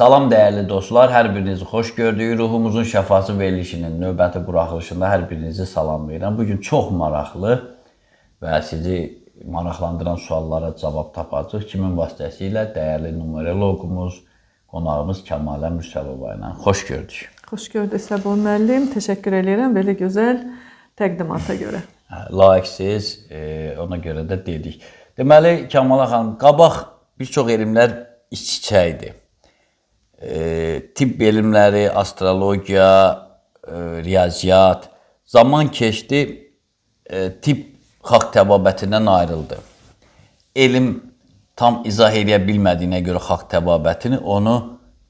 Salam dəyərli dostlar, hər birinizi xoş gördük. Ruhumuzun şəfası verilişinin növbəti buraxılışında hər birinizi salamlayıram. Bugün çox maraqlı və sizi maraqlandıran suallara cavab tapacaq. Kimin vasitəsilə? Dəyərli numerologumuz, qonağımız Kəmalə Mürsəlova ilə. Xoş gördük. Xoş gördük Səbah müəllim. Təşəkkür edirəm belə gözəl təqdimata görə. Layiqsiz, ona görə də dedik. Deməli, Kəmalə xanım, qabaq bir çox elmlər iç-içə idi. Tibb elmləri, astrologiya, riyaziyyat. Zaman keçdi, tibb xalq təbabətindən ayrıldı. Elm tam izah edə bilmədiyinə görə xalq təbabətini onu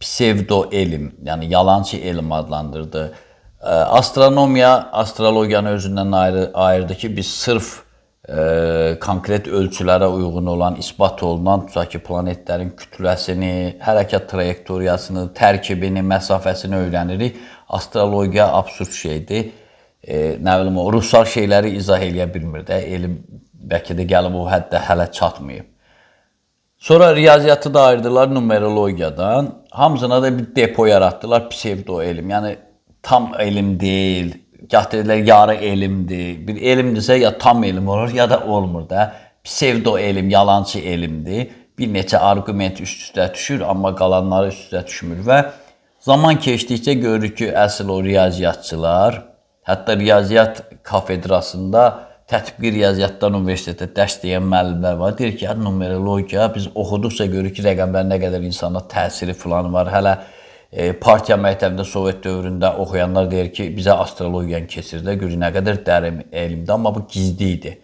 psevdo elm, yəni yalançı elm adlandırdı. Astronomiya, astrologiyanı özündən ayırdı ki, biz sırf konkret ölçülərə uyğun olan, isbat olunan tutaq ki, planetlərin kütləsini, hərəkət trayektoriyasını, tərkibini, məsafəsini öyrənirik. Astrologiya absurd şeydir. Nə bilim, o ruhsal şeyləri izah edə bilmir də. Elm bəlkə də gəlib o həddə hələ çatmayıb. Sonra riyaziyyatı da ayırdılar numerologiyadan. Hamısına da bir depo yaratdılar, psevdo elm. Yəni tam elm deyil. Gah dedilər, yarı elmdir. Bir elmdirsə ya tam elm olur, ya da olmur da. Psevdo elm, yalançı elmdir. Bir neçə argument üst-üstə düşür, amma qalanları üst-üstə düşmür. Və zaman keçdikcə görürük ki, əsl o riyaziyyatçılar, hətta riyaziyyat kafedrasında tətbiqi riyaziyyatdan universitetdə dərs deyən müəllimlər var. Deyir ki, numerologiya, biz oxuduqca görürük ki, rəqəmlər nə qədər insana təsiri falan var. Hələ partiya məktəbində Sovet dövründə oxuyanlar deyir ki, bizə astrologiyanı keçirdilər. Görür nə qədər dərin elmdir, amma bu gizli idi.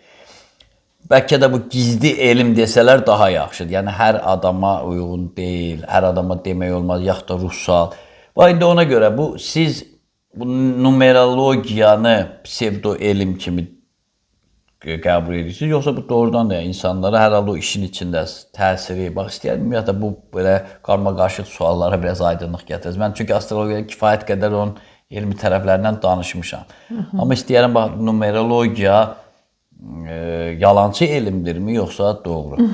Bəlkə də bu gizli elm desələr daha yaxşıdır. Yəni hər adama uyğun deyil, hər adama demək olmaz, yaxud da ruhsal. Və indi ona görə siz bu numerologiyanı psevdo elm kimi qəbul edirsiniz, yoxsa bu doğrudan da insanlara hər halda o işin içində təsiri, bax istəyərdim, ümumiyyətlə bu belə qarma-qarışıq suallara biraz aydınlıq gətiririz. Mən çünki astrologiyaya kifayət qədər onun elmi tərəflərindən danışmışam. Amma istəyərəm, bax, numerologiya yalançı elmdirmi, yoxsa doğru?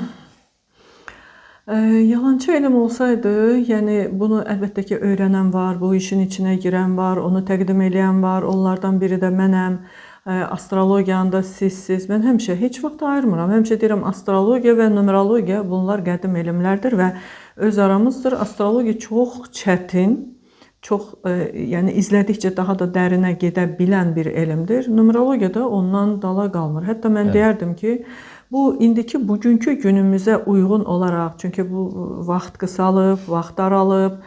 Yalançı elm olsaydı, yəni bunu əlbəttə ki, öyrənən var, bu işin içinə girən var, onu təqdim edən var, onlardan biri də mənəm. Astrologiyanı da siz. Mən həmişə heç vaxt ayırmıram. Həmişə deyirəm, astrologiya və numerologiya bunlar qədim elmlərdir və öz aramızdır. Astrologiya çox çətin, çox yəni izlədikcə daha da dərinə gedə bilən bir elmdir. Numerologiya da ondan dala qalmır. Hətta mən deyərdim ki, bu indiki bugünkü günümüzə uyğun olaraq, çünki bu vaxt qısalıb, vaxt daralıb,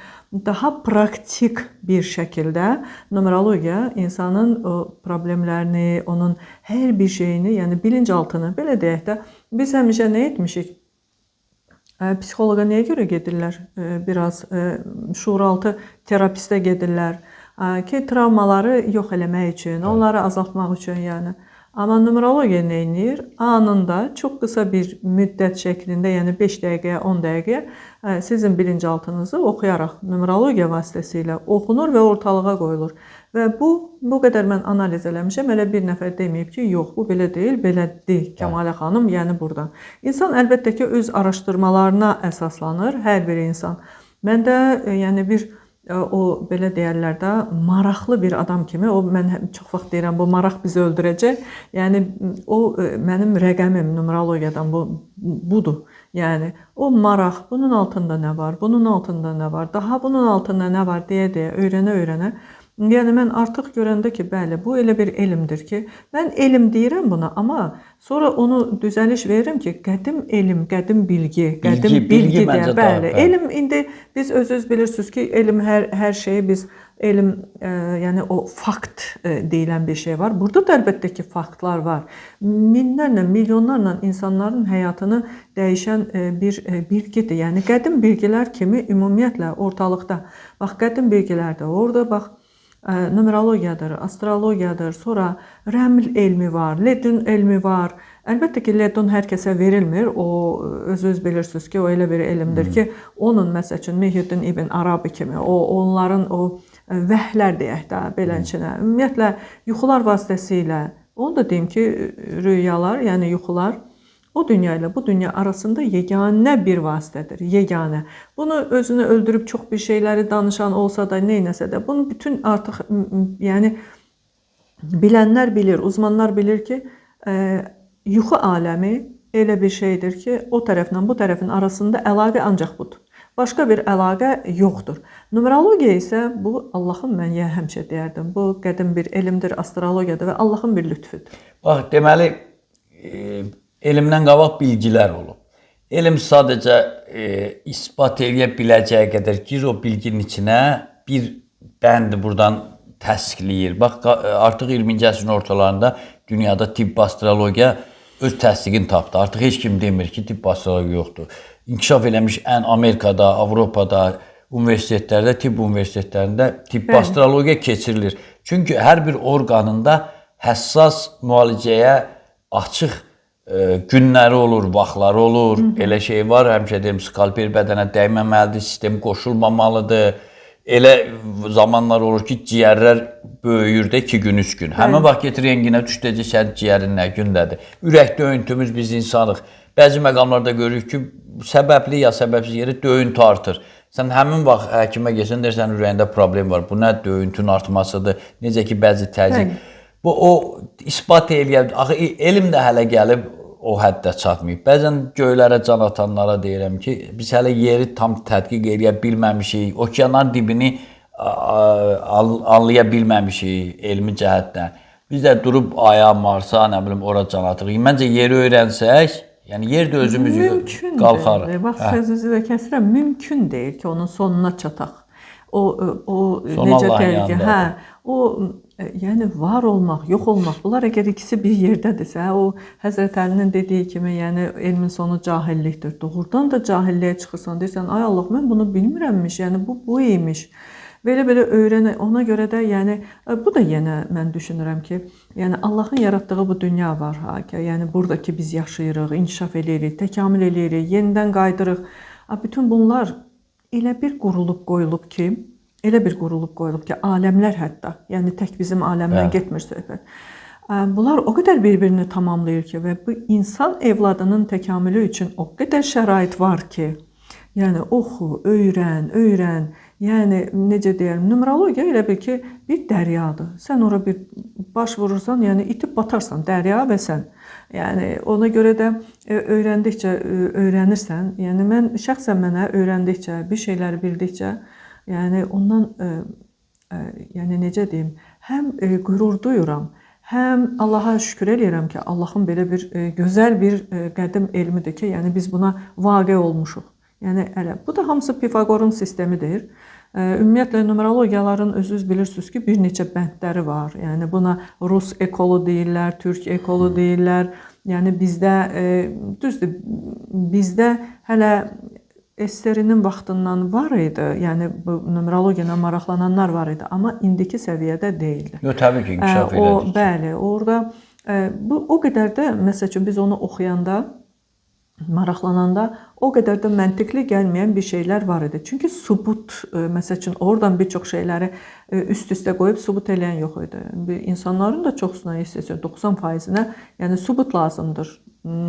daha praktik bir şəkildə numerologiya insanın o problemlərini, onun hər bir şeyini, yəni bilinçaltını, belə deyək də, biz həmişə nə etmişik? Psixoloqa nəyə görə gedirlər? Biraz şuuraltı terapistə gedirlər ki, travmaları yox eləmək üçün, onları azaltmaq üçün yəni. Amma numerologiya nə edir? Anında çox qısa bir müddət şəklində, yəni 5 dəqiqəyə, 10 dəqiqəyə sizin bilinçaltınızı oxuyaraq numerologiya vasitəsilə oxunur və ortalığa qoyulur. Və bu qədər mən analiz eləmişəm, elə bir nəfər deməyib ki, yox, bu belə deyil, belədir Kəmalə xanım, yəni buradan. İnsan əlbəttə ki, öz araşdırmalarına əsaslanır, hər bir insan. Mən də yəni o belə deyərlər də maraqlı bir adam kimi, mən çox vaxt deyirəm, bu maraq bizi öldürəcək. Yəni o mənim rəqəmim numerologiyadan budur. Yəni o maraq, bunun altında nə var, bunun altında nə var, daha bunun altında nə var deyə öyrənə. Yəni mən artıq görəndə ki, bəli, bu elə bir elmdir ki, mən elm deyirəm buna, amma sonra onu düzəliş verirəm ki, qədim elm, qədim bilgi deyə. Bəli, elm indi biz özünüz bilirsiniz ki, elm hər şeyi biz elm, yəni o fakt deyilən bir şey var. Burada da əlbəttə ki, faktlar var. Minlərlə, milyonlarla insanların həyatını dəyişən bir bilgidir. Yəni qədim bilgilər kimi ümumiyyətlə ortalıqda. Bax, qədim bilgilər də orada, bax, numerologiyadır, astrologiyadır, sonra rəml elmi var, ledün elmi var. Əlbəttə ki, ledün hər kəsə verilmir. O, özünüz bilirsiniz ki, o elə bir elmdir ki, onun məsəl üçün Mühyiddin İbn Arabi kimi, onların o vəhlər deyək də beləçinə. Ümumiyyətlə, yuxular vasitəsilə, onu da deyim ki, rüyalar, yəni yuxular, o dünya ilə bu dünya arasında yeganə bir vasitədir. Yeganə. Bunu özünü öldürüb çox bir şeyləri danışan olsa da, neynəsə də, bunu bütün artıq yəni bilənlər bilir, uzmanlar bilir ki, yuxu aləmi elə bir şeydir ki, o tərəflə bu tərəfin arasında əlaqə ancaq budur. Başqa bir əlaqə yoxdur. Numerologiya isə bu Allahın, mən həmişə deyərdim, bu qədim bir elmdir, astrologiyadır və Allahın bir lütfüdür. Bax, deməli, elmdən qabaq bilgilər olub. Elm sadəcə isbat edə biləcəyi qədər gir o bilginin içinə bir bənd buradan təsdiqləyir. Bax, artıq 20-ci əsrin ortalarında dünyada tibb astrologiya öz təsdiqini tapdı. Artıq heç kim demir ki, tibb astrologiya yoxdur. İnkişaf eləmiş ən Amerikada, Avropada, universitetlərdə, tibb universitetlərində tibb astrologiya keçirilir. Çünki hər bir orqanında həssas müalicəyə açıq günləri olur, vaxtları olur. Elə şey var, həmişə deyim, skalpel bədənə dəyməməlidir, sistem qoşulmamalıdır. Elə zamanlar olur ki, ciyərlər böyüyür də 2 gün, 3 gün. Həmin vaxt getir renginə düşdəcək, sən ciyərin nə gündədir. Ürək döyüntümüz biz insanıq. Bəzi məqamlarda görürük ki, səbəbli ya səbəbsiz yeri döyüntü artır. Sən həmin vaxt həkimə gəlsən, deyirsən ürəyində problem var. Bu nə döyüntünün artmasıdır, necə ki, bəzi təzyiq. Bu, o ispat eləyər. Axı, elm də hələ gəlib o həddə çatmayıb. Bəzən göylərə can atanlara deyirəm ki, biz hələ yeri tam tədqiq eləyə bilməmişik, okeanların dibini anlaya bilməmişik elmi cəhətdən. Biz də durub Aya, Marsa, nə bilim, ora can atırıq. Məncə yeri öyrənsək, yəni yer də özümüz qalxarıq. Bax, sözünüzü də kəsirəm, mümkün deyil ki, onun sonuna çataq. O necə deyil ki, yəni var olmaq, yox olmaq, bunlar əgər ikisi bir yerdədirsə, o Həzrət Əlinin dediyi kimi, yəni elmin sonu cahillikdir. Doğrudan da cahilliyə çıxırsan, deyirsən, ay Allah, mən bunu bilmirəmmiş, yəni bu imiş. Belə-belə öyrənək. Ona görə də, yəni bu da yenə mən düşünürəm ki, yəni Allahın yaratdığı bu dünya var ha ki, yəni buradakı biz yaşayırıq, inkişaf eləyirik, təkamül eləyirik, yenidən qayıdırıq. Bütün bunlar elə bir qurulub qoyulub ki, aləmlər hətta, yəni tək bizim aləmdən getmir söhbət. Bunlar o qədər bir-birini tamamlayır ki və bu insan evladının təkamülü üçün o qədər şərait var ki, yəni oxu, öyrən, yəni necə deyərəm, numerologiya elə bil ki, bir dəryadır. Sən ora bir baş vurursan, yəni itib batarsan, dərya və sən. Yəni ona görə də öyrəndikcə öyrənirsən. Yəni mən şəxsən mənə öyrəndikcə, bir şeyləri bildikcə, yəni ondan yəni necə deyim, həm qürur duyuram, həm Allaha şükür eləyirəm ki, Allahın belə bir gözəl bir qədim elmidir ki, yəni biz buna vaqe olmuşuq. Yəni bu da hamısı Pifaqorun sistemidir. Ümumiyyətlə numerologiyaların özünüz bilirsiniz ki, bir neçə bəndləri var. Yəni buna Rus ekolu deyirlər, Türk ekolu deyirlər. Yəni bizdə düzdür, bizdə hələ SSRİ-nin vaxtından var idi. Yəni bu numerologiya ilə maraqlananlar var idi, amma indiki səviyyədə deyildi. Yox, təbii ki, inkişaf elədik. Bəli, orada bu o qədər də məsəl üçün biz onu oxuyanda, maraqlananda o qədər də məntiqli gəlməyən bir şeylər var idi. Çünki sübut, məsəl üçün oradan bir çox şeyləri üst-üstə qoyub sübut eləyən yox idi. İnsanların da çoxsuna, 90%-nə, yəni sübut lazımdır.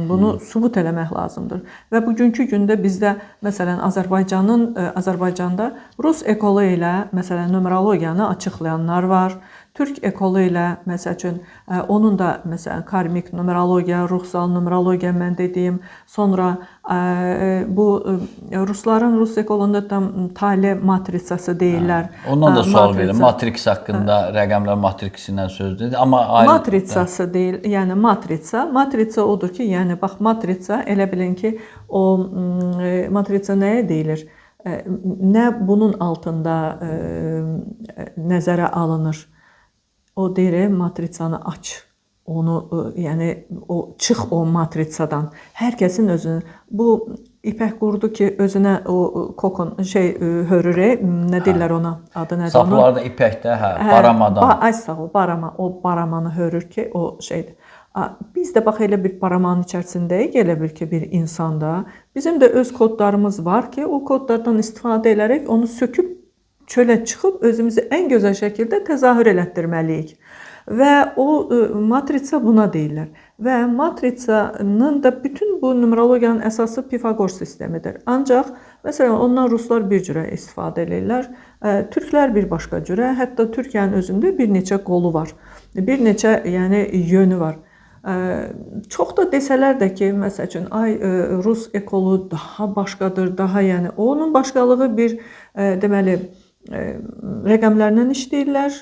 Bunu sübut eləmək lazımdır. Və bugünkü gündə bizdə, məsələn, Azərbaycanda Rus ekolu ilə, məsələn, numerologiyanı açıqlayanlar var. Türk ekolu ilə, məsəl üçün, onun da, məsələn, karmik numerologiya, ruhsal numerologiya mən dediyim, sonra bu Rusların Rus ekolunda tam tale matritsası deyirlər. Ondan da sual verir. Matriks haqqında, rəqəmlər matriksindən söz dedi. Matritsası deyil, yəni matritsa odur ki, yəni bax, matritsa elə bilin ki, o matritsa nəyə deyilir? Nə bunun altında nəzərə alınır? O deyir, matritsanı aç. Onu, yəni çıx o matritsadan. Hər kəsin özünü, bu ipək qurdu ki, özünə o kokon hörür, nə deyirlər ona, adı nədir? Saplarda ipəkdə, baramadan. Ay sağ ol, barama, o baramanı hörür ki, o şeydir. Biz də bax elə bir baramanın içərisindəyik, elə bil ki, bir insanda. Bizim də öz kodlarımız var ki, o kodlardan istifadə edərək onu söküb çölə çıxıb özümüzü ən gözəl şəkildə təzahür elətdirməliyik. və o matritsa buna deyirlər. Və matritsanın da bütün bu numerologiyanın əsası Pifaqor sistemidir. Ancaq məsələn ondan ruslar bir cürə istifadə edirlər, türklər bir başqa cürə, hətta Türkiyənin özündə bir neçə qolu var. Bir neçə yəni yönü var. Çox da desələr də ki, məsəl üçün Rus ekolu daha başqadır, daha yəni onun başqalığı bir deməli rəqəmlərlə işləyirlər.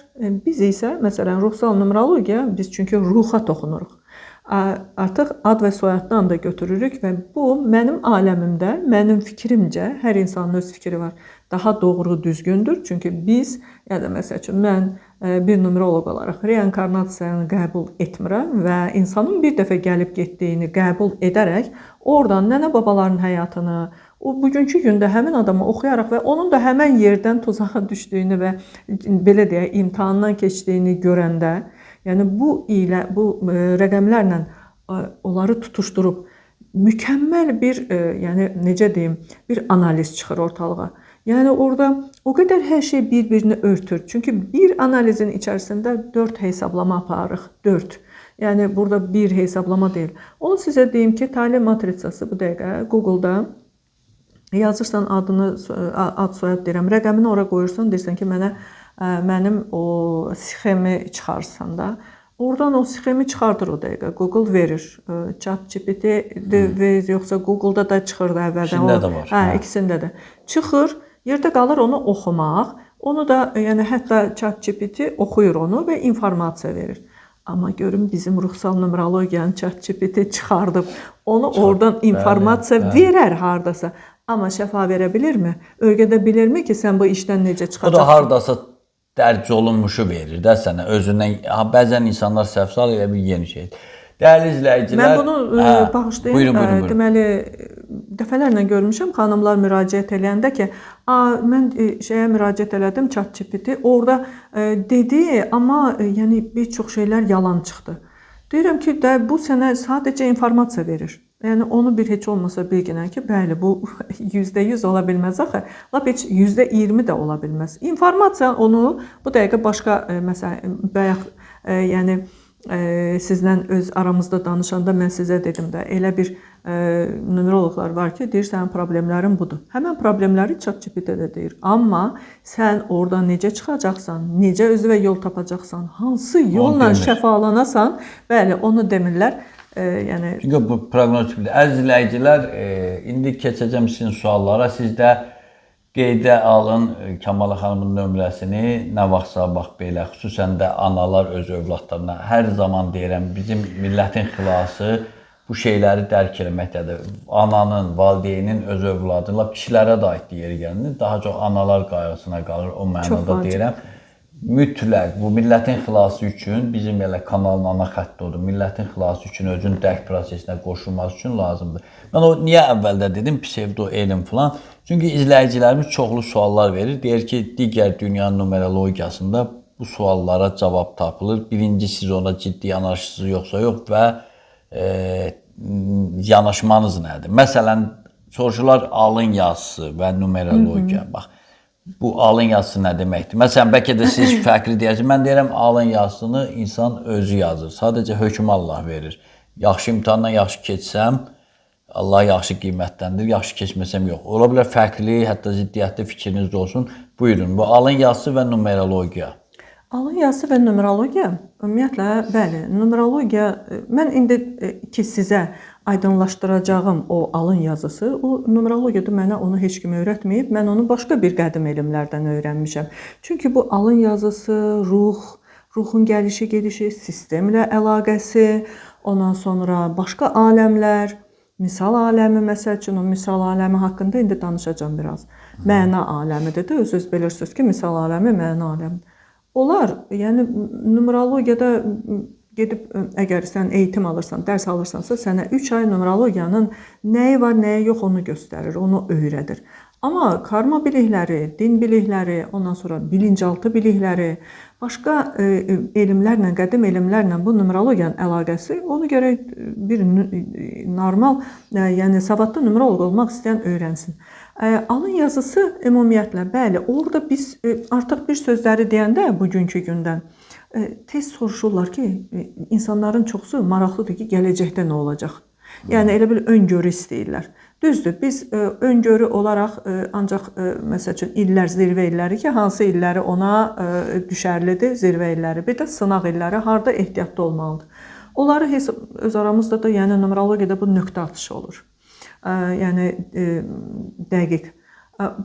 Biz isə məsələn ruhsal numerologiya biz çünki ruha toxunuruq. Artıq ad və soyaddan da götürürük və bu mənim aləmimdə, mənim fikrimcə, hər insanın öz fikri var, daha doğru, düzgündür. Çünki biz, yəni məsəl üçün mən bir numeroloq olaraq reinkarnasiyanı qəbul etmirəm və insanın bir dəfə gəlib getdiyini qəbul edərək oradan nənə-babaların həyatını, o bugünkü gündə həmin adamı oxuyaraq və onun da həmən yerdən tuzağa düşdüyünü və belə deyək, imtahandan keçdiyini görəndə, yəni bu rəqəmlərlə onları tutuşdurub mükəmməl bir, yəni necə deyim, bir analiz çıxır ortalığa. Yəni orada o qədər hər şey bir-birini örtür. Çünki bir analizin içərisində 4 hesablama aparırıq. 4. Yəni burada bir hesablama deyil. Onu sizə deyim ki, tale matritsası bu dəqiqə Google-da yazırsan adını, ad soyad deyirəm, rəqəmini ora qoyursan, deyirsən ki, mənim o sxemi çıxarsan da, oradan o sxemi çıxardır o dəqiqə. Google verir. ChatGPT-dir yoxsa Google-da da çıxırdı əvvəldən. İkisində də var. Hə, ikisində də. Çıxır, yerdə qalır onu oxumaq. Onu da, yəni hətta ChatGPT oxuyur onu və informasiya verir. Amma görün bizim ruhsal numerologiyanı ChatGPT çıxardıb, onu oradan informasiya verər hardasa. Amma şəfa verə bilirmi? Öyrədə bilirmi ki, sən bu işdən necə çıxacaqsın? O da hardasa dərc olunmuşu verir də sənə özündən. Bəzən insanlar səhv salır, elə bir yeni şeydir. Dəyərli izləyicilər, mən bunu bağışlayım. Deməli, dəfələrlə görmüşəm xanımlar müraciət eləyəndə ki, mən şeyə müraciət elədim ChatGPT, orada dedi, amma yəni bir çox şeylər yalan çıxdı. Deyirəm ki, bu sənə sadəcə informasiya verir. Yəni onu bir heç olmasa bilginən ki, bəli, bu %100 ola bilməz axı. Lap heç %20 də ola bilməz. İnformasiya onu bu dəqiqə başqa məsələn bayaq yəni sizlə öz aramızda danışanda mən sizə dedim də, elə bir numeroloqlar var ki, deyir sənin problemlərin budur. Həmən problemləri ChatGPT-də deyir. Amma sən oradan necə çıxacaqsan, necə özünə yol tapacaqsan, hansı yolla şəfalanasan, bəli, onu demirlər. Yəni çünki bu proqnoz tipli. Əziz izləyicilər, indi keçəcəm sizin suallara. Siz də qeydə alın Kəmalə xanımın nömrəsini. Nə vaxtsa bax belə, xüsusən də analar öz övladlarına hər zaman deyirəm, bizim millətin xilası bu şeyləri dərk eləməkdədir. Ananın, valideynin öz övladı, lap kişilərə də aiddir yeri gəlinir. Daha çox analar qayğısına qalır, o mənada deyirəm. Mütləq bu millətin xilası üçün bizim elə kanalın ana xətti odur. Millətin xilası üçün özün dərk prosesinə qoşulması üçün lazımdır. Mən o niyə əvvəldə dedim psevdo elm falan? Çünki izləyicilərimiz çoxlu suallar verir. Deyir ki, digər dünya numerologiyasında bu suallara cavab tapılır. Birinci siz ona ciddi yanaşırsınız yoxsa yox və yanaşmanız nədir? Məsələn, soruşurlar alın yazısı və numerologiya. Bax. Bu alın yazısı nə deməkdir? Məsələn, bəlkə də siz fərqli deyərsiniz. Mən deyirəm, alın yazısını insan özü yazır. Sadəcə hökm Allah verir. Yaxşı imtahandan yaxşı keçsəm, Allah yaxşı qiymətləndirir, yaxşı keçməsəm yox. Ola bilər fərqli, hətta ziddiyyətli fikriniz də olsun. Buyurun, bu alın yazısı və numerologiya. Alın yazısı və numerologiya, ümumiyyətlə, bəli, numerologiya, mən indi ki sizə aydınlaşdıracağım o alın yazısı, o numerologiyada mənə onu heç kim öyrətməyib, mən onu başqa bir qədim elmlərdən öyrənmişəm. Çünki bu alın yazısı, ruhun gəlişi, gedişi, sistemlə əlaqəsi, ondan sonra başqa aləmlər, misal aləmi, məsəl üçün, o misal aləmi haqqında indi danışacağım biraz. Məna aləmidir də, öz bilirsiniz ki, misal aləmi, məna aləmi. Onlar, yəni numerologiyada gedib, əgər sən eğitim alırsan, dərs alırsansa, sənə 3 ay numerologiyanın nəyi var, nəyi yox onu göstərir, onu öyrədir. Amma karma bilikləri, din bilikləri, ondan sonra bilincaltı bilikləri, başqa elmlərlə, qədim elmlərlə bu numerologiyanın əlaqəsi, onu gərək bir normal, yəni savadlı numeroloq olmaq istəyən öyrənsin. Alın yazısı ümumiyyətlə, bəli, orada biz artıq bir sözləri deyəndə bugünkü gündən, tez soruşurlar ki, insanların çoxusu maraqlıdır ki, gələcəkdə nə olacaq? Yəni elə bir öngörü istəyirlər. Düzdür, biz öngörü olaraq ancaq məsəl üçün illər, zirvə illəri ki, hansı illəri ona düşərlidir, zirvə illəri, bir də sınaq illəri harda ehtiyatlı olmalıdır. Onları öz aramızda da, yəni numerologiyada bu nöqtə atışı olur. Yəni dəqiq.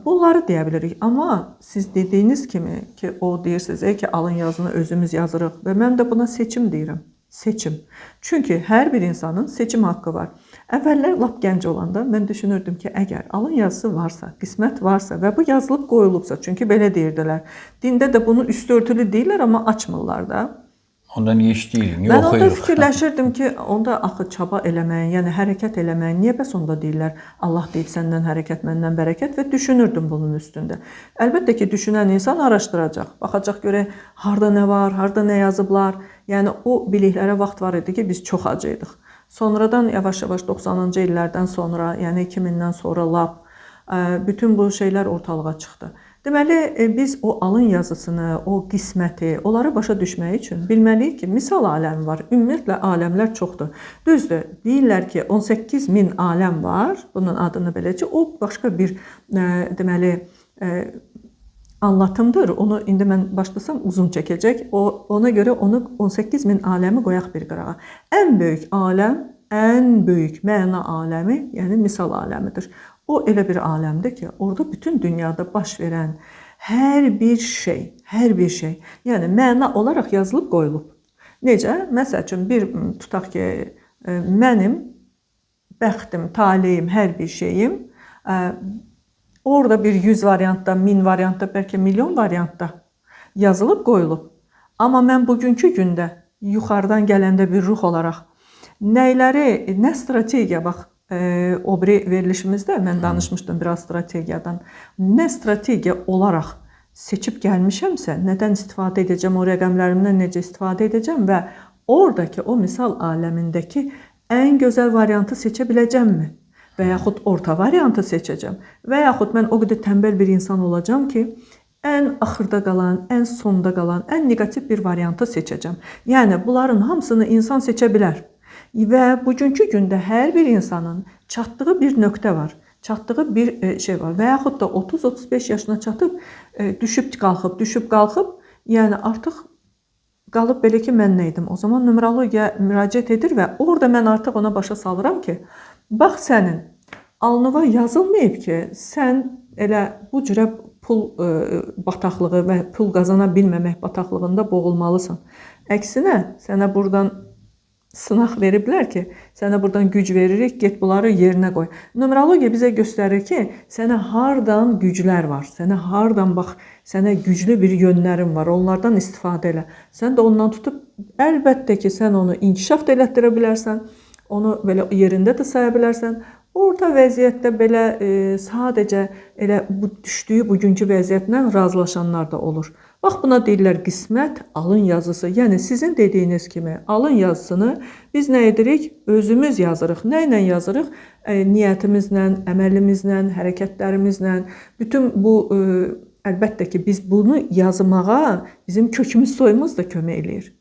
Bunları deyə bilirik. Amma siz dediyiniz kimi ki, o deyirsiniz ki, alın yazını özümüz yazırıq və mən də buna seçim deyirəm. Seçim. Çünki hər bir insanın seçim haqqı var. Əvvəllər lap gənc olanda mən düşünürdüm ki, əgər alın yazısı varsa, qismət varsa və bu yazılıb qoyulubsa, çünki belə deyirdilər. Dində də bunu üstü örtülü deyirlər, amma açmırlar da. Onda niyə işləyirik? Niyə Mən onda oxuyuruq? fikirləşirdim ki, onda axı çaba eləməyin, yəni hərəkət eləməyin, niyə bəs onda deyirlər, Allah deyib səndən hərəkət, məndən bərəkət və düşünürdüm bunun üstündə. Əlbəttə ki, düşünən insan araşdıracaq, baxacaq görək, harda nə var, harda nə yazıblar. Yəni o biliklərə vaxt var idi ki, biz çox acıydıq. Sonradan yavaş-yavaş 90-cı illərdən sonra, yəni 2000-dən sonra lap bütün bu şeylər ortalığa çıxdı. Deməli, biz o alın yazısını, o qisməti, onları başa düşmək üçün bilməliyik ki, misal aləmi var. Ümumiyyətlə, aləmlər çoxdur. Düzdür, deyirlər ki, 18.000 aləm var, bunun adını beləcə. O, başqa bir, deməli, anlatımdır. Onu indi mən başlasam uzun çəkəcək. Ona görə onu 18.000 aləmi qoyaq bir qırağa. Ən böyük aləm, ən böyük məna aləmi, yəni misal aləmidir. O elə bir aləmdir ki, orada bütün dünyada baş verən hər bir şey, yəni məna olaraq yazılıb qoyulub. Necə? Məsəl üçün, bir tutaq ki, mənim bəxtim, taleyim, hər bir şeyim orada bir 100 variantda, 1000 variantda, bəlkə milyon variantda yazılıb qoyulub. Amma mən bugünkü gündə yuxarıdan gələndə bir ruh olaraq nəyləri, nə strategiya, bax, o biri verilişimizdə mən danışmışdım biraz strategiyadan. Nə strategiya olaraq seçib gəlmişəmsə, nədən istifadə edəcəm, o rəqəmlərimdən necə istifadə edəcəm və oradakı o misal aləmindəki ən gözəl variantı seçə biləcəmmi? Və yaxud orta variantı seçəcəm. Və yaxud mən o qədər tənbəl bir insan olacam ki, ən axırda qalan, ən sonda qalan, ən negativ bir variantı seçəcəm. Yəni, bunların hamısını insan seçə bilər. Və bugünkü gündə hər bir insanın çatdığı bir nöqtə var, çatdığı bir şey var. Və yaxud da 30-35 yaşına çatıb, düşüb qalxıb, yəni artıq qalıb belə ki, mən nə idim? O zaman numerologiya müraciət edir və orada mən artıq ona başa salıram ki, bax sənin alnıva yazılmayıb ki, sən elə bu cürə pul bataqlığı və pul qazana bilməmək bataqlığında boğulmalısan. Əksinə, sənə buradan sınaq veriblər ki, sənə buradan güc veririk, get bunları yerinə qoy. Numerologiya bizə göstərir ki, sənə hardan güclər var, sənə hardan bax, sənə güclü bir yönlərin var, onlardan istifadə elə. Sən də ondan tutub, əlbəttə ki, sən onu inkişaf da elətdirə bilərsən, onu belə yerində də saya bilərsən. Orta vəziyyətdə belə sadəcə elə düşdüyü bugünkü vəziyyətlə razılaşanlar da olur. Bax, buna deyirlər qismət, alın yazısı. Yəni, sizin dediyiniz kimi alın yazısını biz nə edirik? Özümüz yazırıq. Nə ilə yazırıq? Niyyətimizlə, əməlimizlə, hərəkətlərimizlə. Bütün bu, əlbəttə ki, biz bunu yazmağa bizim kökümüz soyumuz da kömək eləyir.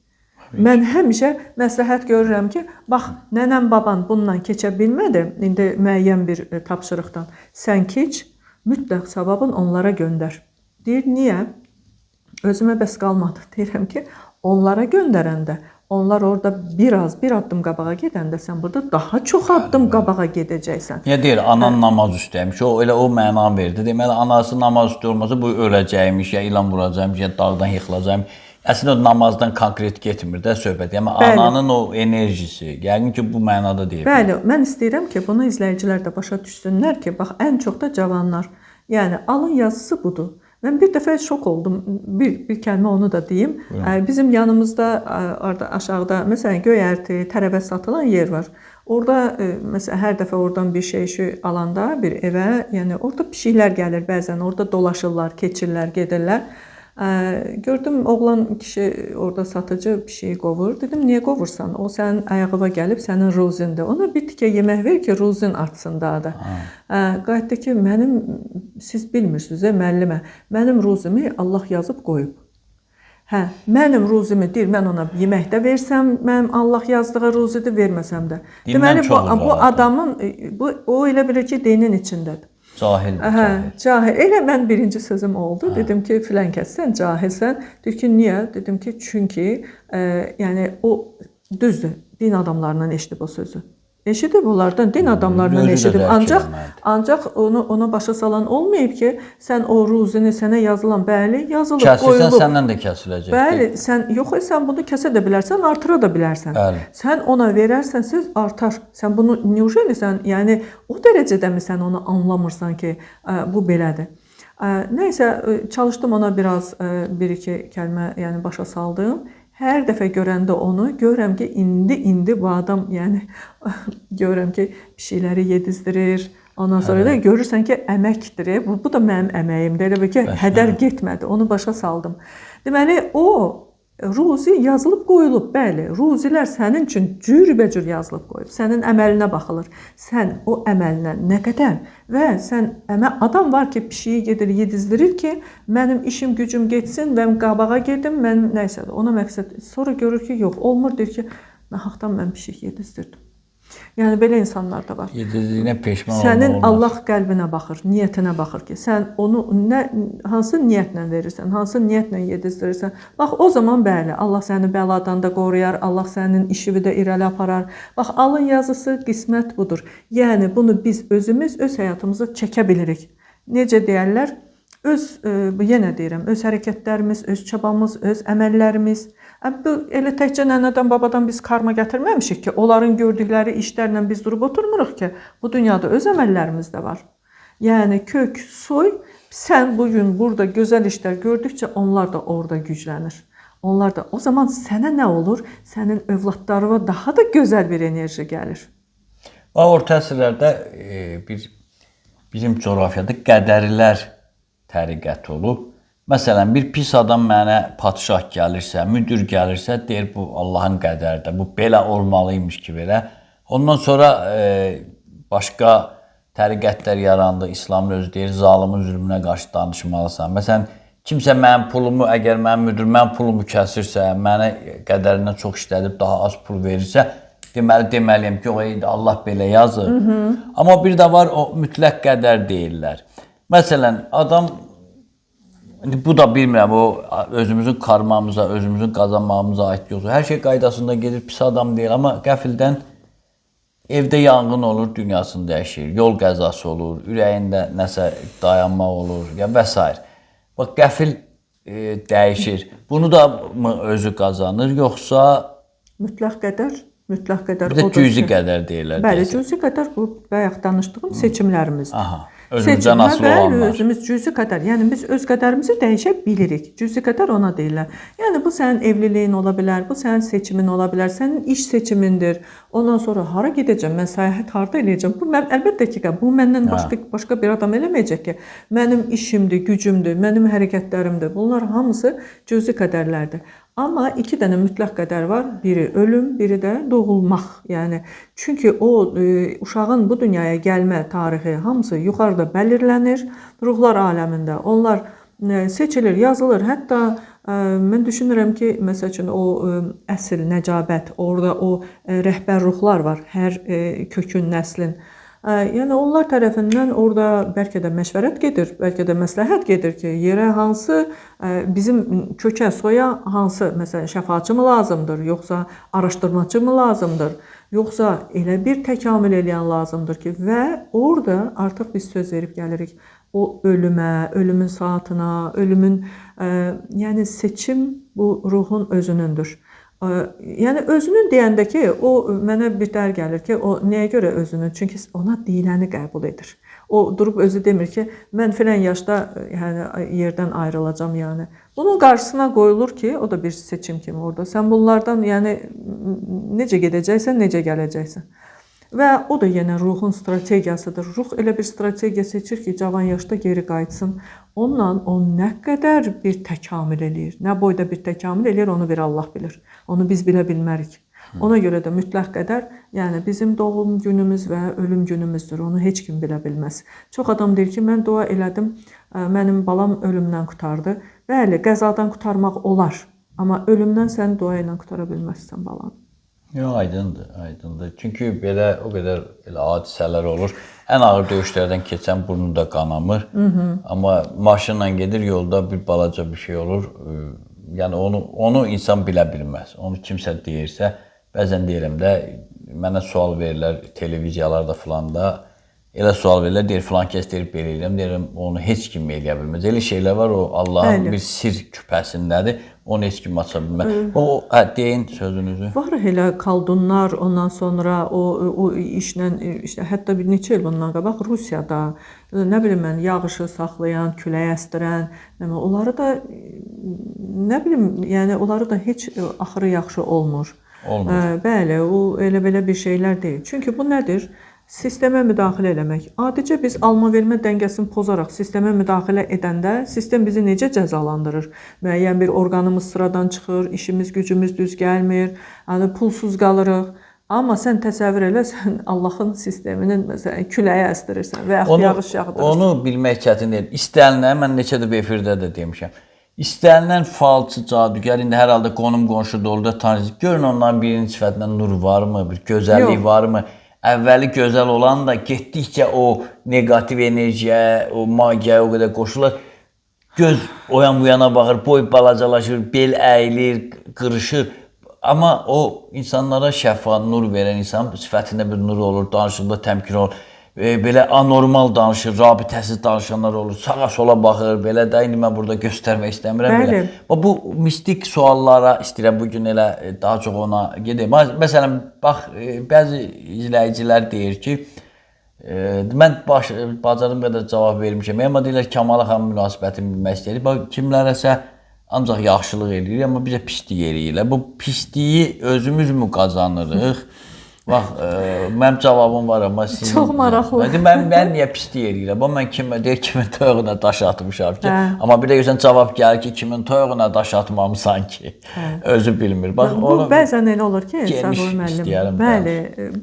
Mən həmişə məsləhət görürəm ki, bax, nənəm, baban bundan keçə bilmədi, indi müəyyən bir tapşırıqdan. Sən keç, mütləq savabın onlara göndər. Deyir, niyə? Özümə bəs qalmadı. Deyirəm ki, onlara göndərəndə, onlar orada bir addım qabağa gedəndə, sən burada daha çox addım qabağa gedəcəksən. Niyə deyir, anan namaz üstəymiş, elə o məna verdi. Deməli, anası namaz üstə olmasa, bu öləcəkmiş, ya ilan vuracaqmış, ya dağdan yıxılacaqmış. Əslində o namazdan konkret getmir də söhbət. Yəni ananın o enerjisi, yəqin ki, bu mənada deyil. Bəli, mən istəyirəm ki, bunu izləyicilər də başa düşsünlər ki, bax, ən çox da cavanlar. Yəni alın yazısı budur. Mən bir dəfə şok oldum. Bir kəlmə onu da deyim. Bizim yanımızda aşağıda məsələn göyərti, tərəvə satılan yer var. Orada məsələn hər dəfə oradan bir şey alanda bir evə, yəni orada pişiklər gəlir bəzən, orada dolaşırlar, keçirlər, gedirlər. Gördüm oğlan kişi orada satıcı bir şey qovur. Dedim, niyə qovursan? O sənin ayağına gəlib, sənin ruzindir. Ona bir tikə yemək ver ki, ruzin artsın daha da. Qayıtdı ki, siz bilmirsiniz, müəllimə, mənim ruzimi Allah yazıb qoyub. Hə, mənim ruzimi deyir, mən ona yemək də versəm, mənim Allah yazdığı ruzidir, verməsəm də. Dindən Deməli çox bu adamın o elə bilir ki, dinin içindədir. Cahildir. Hə, cahil. Elə mən birinci sözüm oldu. Dedim ki, filan kəs sən cahilsən. Dedi ki, niyə? Dedim ki, çünki yəni o düzdür. Din adamlarından eşidib o sözü. Eşidib onlardan, din adamlarından eşidib. Ancaq ona başa salan olmayıb ki, sən o ruzini sənə yazılan, bəli, yazılıb, qoyulub. Kəsilsən səndən də kəsiləcək. Bəli, sən bunu kəsə də bilərsən, artıra da bilərsən. Bəli. Sən ona verərsən, söz artar. Sən bunu neujeli sən, yəni o dərəcədəmi sən onu anlamırsan ki, bu belədir. Nəysə, çalışdım ona biraz bir-iki kəlmə, yəni başa saldım. Hər dəfə görəndə onu, görürəm ki, indi bu adam, yəni görürəm ki, bir şeyləri yedizdirir. Ondan sonra da görürsən ki, əməkdir. Bu da mənim əməyimdir. Elə bir ki, hədər getmədi. Onu başa saldım. Deməli, o ruzi yazılıb qoyulub. Bəli, ruzilər sənin üçün cürbəcür yazılıb qoyulub. Sənin əməlinə baxılır. Sən o əməlinə nə qədər və sən adam var ki, pişiyi gedir, yedizdirir ki, mənim işim, gücüm getsin və qabağa gedim, mən nəysə ona məqsəd. Sonra görür ki, yox, olmur, deyir ki, nahaqdan mən pişik yedizdirdim. Yəni belə insanlar da var. Yedirdiyinə peşman olmaq Sənin olmaz. Allah qəlbinə baxır, niyyətinə baxır ki, sən onu hansı niyyətlə verirsən, hansı niyyətlə yedizdirirsən. Bax o zaman bəli, Allah səni bəladan da qoruyar, Allah sənin işini də irəli aparar. Bax alın yazısı qismət budur. Yəni bunu biz özümüz öz həyatımıza çəkə bilirik. Necə deyirlər? Yenə deyirəm, öz hərəkətlərimiz, öz çabamız, öz əməllərimiz. Bu elə təkcə nənədən, babadan biz karma gətirməmişik ki, onların gördükləri işlərlə biz durub oturmuruq ki, bu dünyada öz əməllərimiz də var. Yəni kök, soy, sən bugün burada gözəl işlər gördükcə onlar da orada güclənir. Onlar da o zaman sənə nə olur? Sənin övladlarına daha da gözəl bir enerji gəlir. Orta əsrlərdə bizim coğrafiyada qədərilər təriqəti olub. Məsələn, bir pis adam mənə padşah gəlirsə, müdür gəlirsə, deyir bu Allahın qədəridir, bu belə olmalıymış ki, belə. Ondan sonra başqa təriqətlər yarandı, İslamın özü deyir, zalimin zülmünə qarşı danışmalısan. Məsələn, kimsə mənim pulumu, əgər mənim müdür mənim pulumu kəsirsə, mənə qədərindən çox işlədib, daha az pul verirsə, deməliyəm ki, Allah belə yazır. Amma bir də var, o mütləq qədər deyirlər. Məsələn, adam, bu da bilmirəm, o özümüzün karmamıza, özümüzün qazanmağımıza aid yoxdur. Hər şey qaydasında gedir, pis adam deyil, amma qəfildən evdə yanğın olur, dünyasını dəyişir, yol qəzası olur, ürəyində nəsə dayanmaq olur və s. Bax, qəfil dəyişir. Bunu da mı özü qazanır, yoxsa mütləq qədər bir də cüzi qədər deyirlər. Bəli, cüzi qədər bu bayaq danışdığım seçimlərimizdir. Aha. Özümüzdən asılı olanlar. Özümüz cüzi qədər, yəni biz öz qədərimizi dəyişə bilirik. Cüzi qədər ona deyirlər. Yəni bu sənin evliliyin ola bilər, bu sənin seçimin ola bilər, sənin iş seçimindir. Ondan sonra hara gedəcəm, mən səyahət harda eləyəcəm? Bu əlbəttə ki, bu məndən başqa bir adam eləməyəcək ki. Mənim işimdir, gücümdür, mənim hərəkətlərimdir. Bunlar hamısı cüzi qədərlərdir. Amma iki dənə mütləq qədər var. Biri ölüm, biri də doğulmaq. Yəni çünki o uşağın bu dünyaya gəlmə tarixi hamısı yuxarıda bəlirlənir. Ruhlar aləmində. Onlar seçilir, yazılır. Hətta mən düşünürəm ki, məsəl üçün o əsl nəcabət, orada o rəhbər ruhlar var. Hər kökün, nəslin. Yəni onlar tərəfindən orada bəlkə də məşvərət gedir, bəlkə də məsləhət gedir ki, yerə hansı bizim kökə, soya hansı, məsələn, şəfaatçı mı lazımdır, yoxsa araşdırmacı mı lazımdır, yoxsa elə bir təkamül eləyən lazımdır ki, və orada artıq biz söz verib gəlirik o ölümə, ölümün saatına, ölümün, yəni seçim bu ruhun özünündür. Yəni özünün deyəndə ki, o mənə bir dər gəlir ki, o nəyə görə özünün? Çünki ona deyiləni qəbul edir. O durub özü demir ki, mən filan yaşda yerdən ayrılacağam yəni. Bunun qarşısına qoyulur ki, o da bir seçim kimi orada. Sən bunlardan yəni necə gedəcəksən, necə gələcəksən. Və o da yenə ruhun strategiyasıdır. Ruh elə bir strategiya seçir ki, cavan yaşda geri qayıtsın. Onunla o nə qədər bir təkamül eləyir, nə boyda bir təkamül eləyir, onu bir Allah bilir. Onu biz bilə bilmərik. Ona görə də mütləq qədər, yəni bizim doğum günümüz və ölüm günümüzdür. Onu heç kim bilə bilməz. Çox adam deyir ki, mən dua elədim, mənim balam ölümdən qurtardı. Bəli, qəzadan qurtarmaq olar. Amma ölümdən sən dua ilə qutara bilməzsən balanı. Yox, aydındır, aydındır. Çünki belə o qədər elə hadisələr olur. Ən ağır döyüşlərdən keçən burnu da qanamır. Amma maşınla gedir, yolda bir balaca bir şey olur. Yəni onu insan bilə bilməz. Onu kimsə deyirsə, bəzən deyirəm də, mənə sual verirlər televiziyalarda falan da. Elə sual verirlər, deyir filan kəs deyir belə eləyirəm, deyirəm onu heç kim eləyə bilməz. Elə şeylər var, o Allahın bir sir küpəsindədir. Onu heç kim aça bilməz. Deyin sözünüzü. Var elə kaldunlar, ondan sonra o işlə işte hətta bir neçə il bundan qabaq Rusiyada nə bilim mən yağışı saxlayan, külək əsdirən, onları da nə bilim, yəni onları da heç axırı yaxşı olmur. Bəli, o elə belə bir şeylər deyil. Çünki bu nədir? Sistemə müdaxilə eləmək. Adicə biz alma-vermə dəngəsini pozaraq sistemə müdaxilə edəndə sistem bizi necə cəzalandırır? Müəyyən bir orqanımız sıradan çıxır, işimiz, gücümüz düz gəlmir, pulsuz qalırıq. Amma sən təsəvvür elə, sən Allahın sisteminin məsələn küləyi əsdirirsən və yaxud yağış yağdırırsan. Onu bilmək çətin deyil. İstənilən, mən neçə dəfə efirdə də demişəm. İstənilən falçı, cadügər, indi hər halda qonum qonşu doluda tanıyır. Görün onların birinin sifətindən nur varmı, bir gözəllik varmı? Əvvəli gözəl olan da getdikcə o negativ enerjiyə, o magiyaya o qədər qoşulur. Göz oyan bu yana baxır, boy balacalaşır, bel əyilir, qırışır. Amma o insanlara şəfa, nur verən insan sifətində bir nur olur, danışıqda təmkin olur. Belə anormal danışır, rabitəsiz danışanlar olur, sağa sola baxır, belə də indi mən burada göstərmək istəmirəm belə. Bu mistik suallara istəyirəm bugün elə daha çox ona gedeyim. Məsələn, bax, bəzi izləyicilər deyir ki, mən bacarım qədər cavab vermişəm. Amma deyirlər Kəmala xanım münasibətini bilmək istəyir. Bax, kimlərəsə ancaq yaxşılıq eləyir, amma bizə pislik eləyirlər. Bu pisliyi özümüz mü qazanırıq? Bax, mənim cavabım var, amma sizin... Çox maraqlı. Mən niyə pislik eləyirəm? Mən kimin toyuğuna daş atmışam ki. Amma bir də görsən cavab gəlir ki, kimin toyuğuna daş atmamısan ki. Özü bilmir. Bu bəzən elə olur ki, Səbuhi müəllim. Bəli,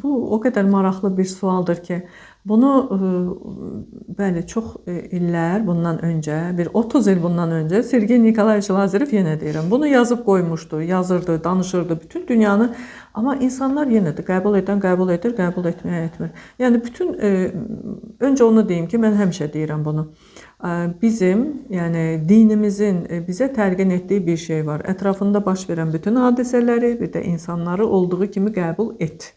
bu o qədər maraqlı bir sualdır ki, bunu bəli çox illər bundan öncə, bir 30 il bundan öncə Sergey Nikolayeviç Lazarev yenə deyirəm, bunu yazıb qoymuşdu, yazırdı, danışırdı bütün dünyanı. Amma insanlar yenə də qəbul edən qəbul edir, qəbul etməyən etmir. Yəni bütün öncə onu deyim ki, mən həmişə deyirəm bunu. Bizim, yəni dinimizin bizə təlqin etdiyi bir şey var. Ətrafında baş verən bütün hadisələri, bir də insanları olduğu kimi qəbul et.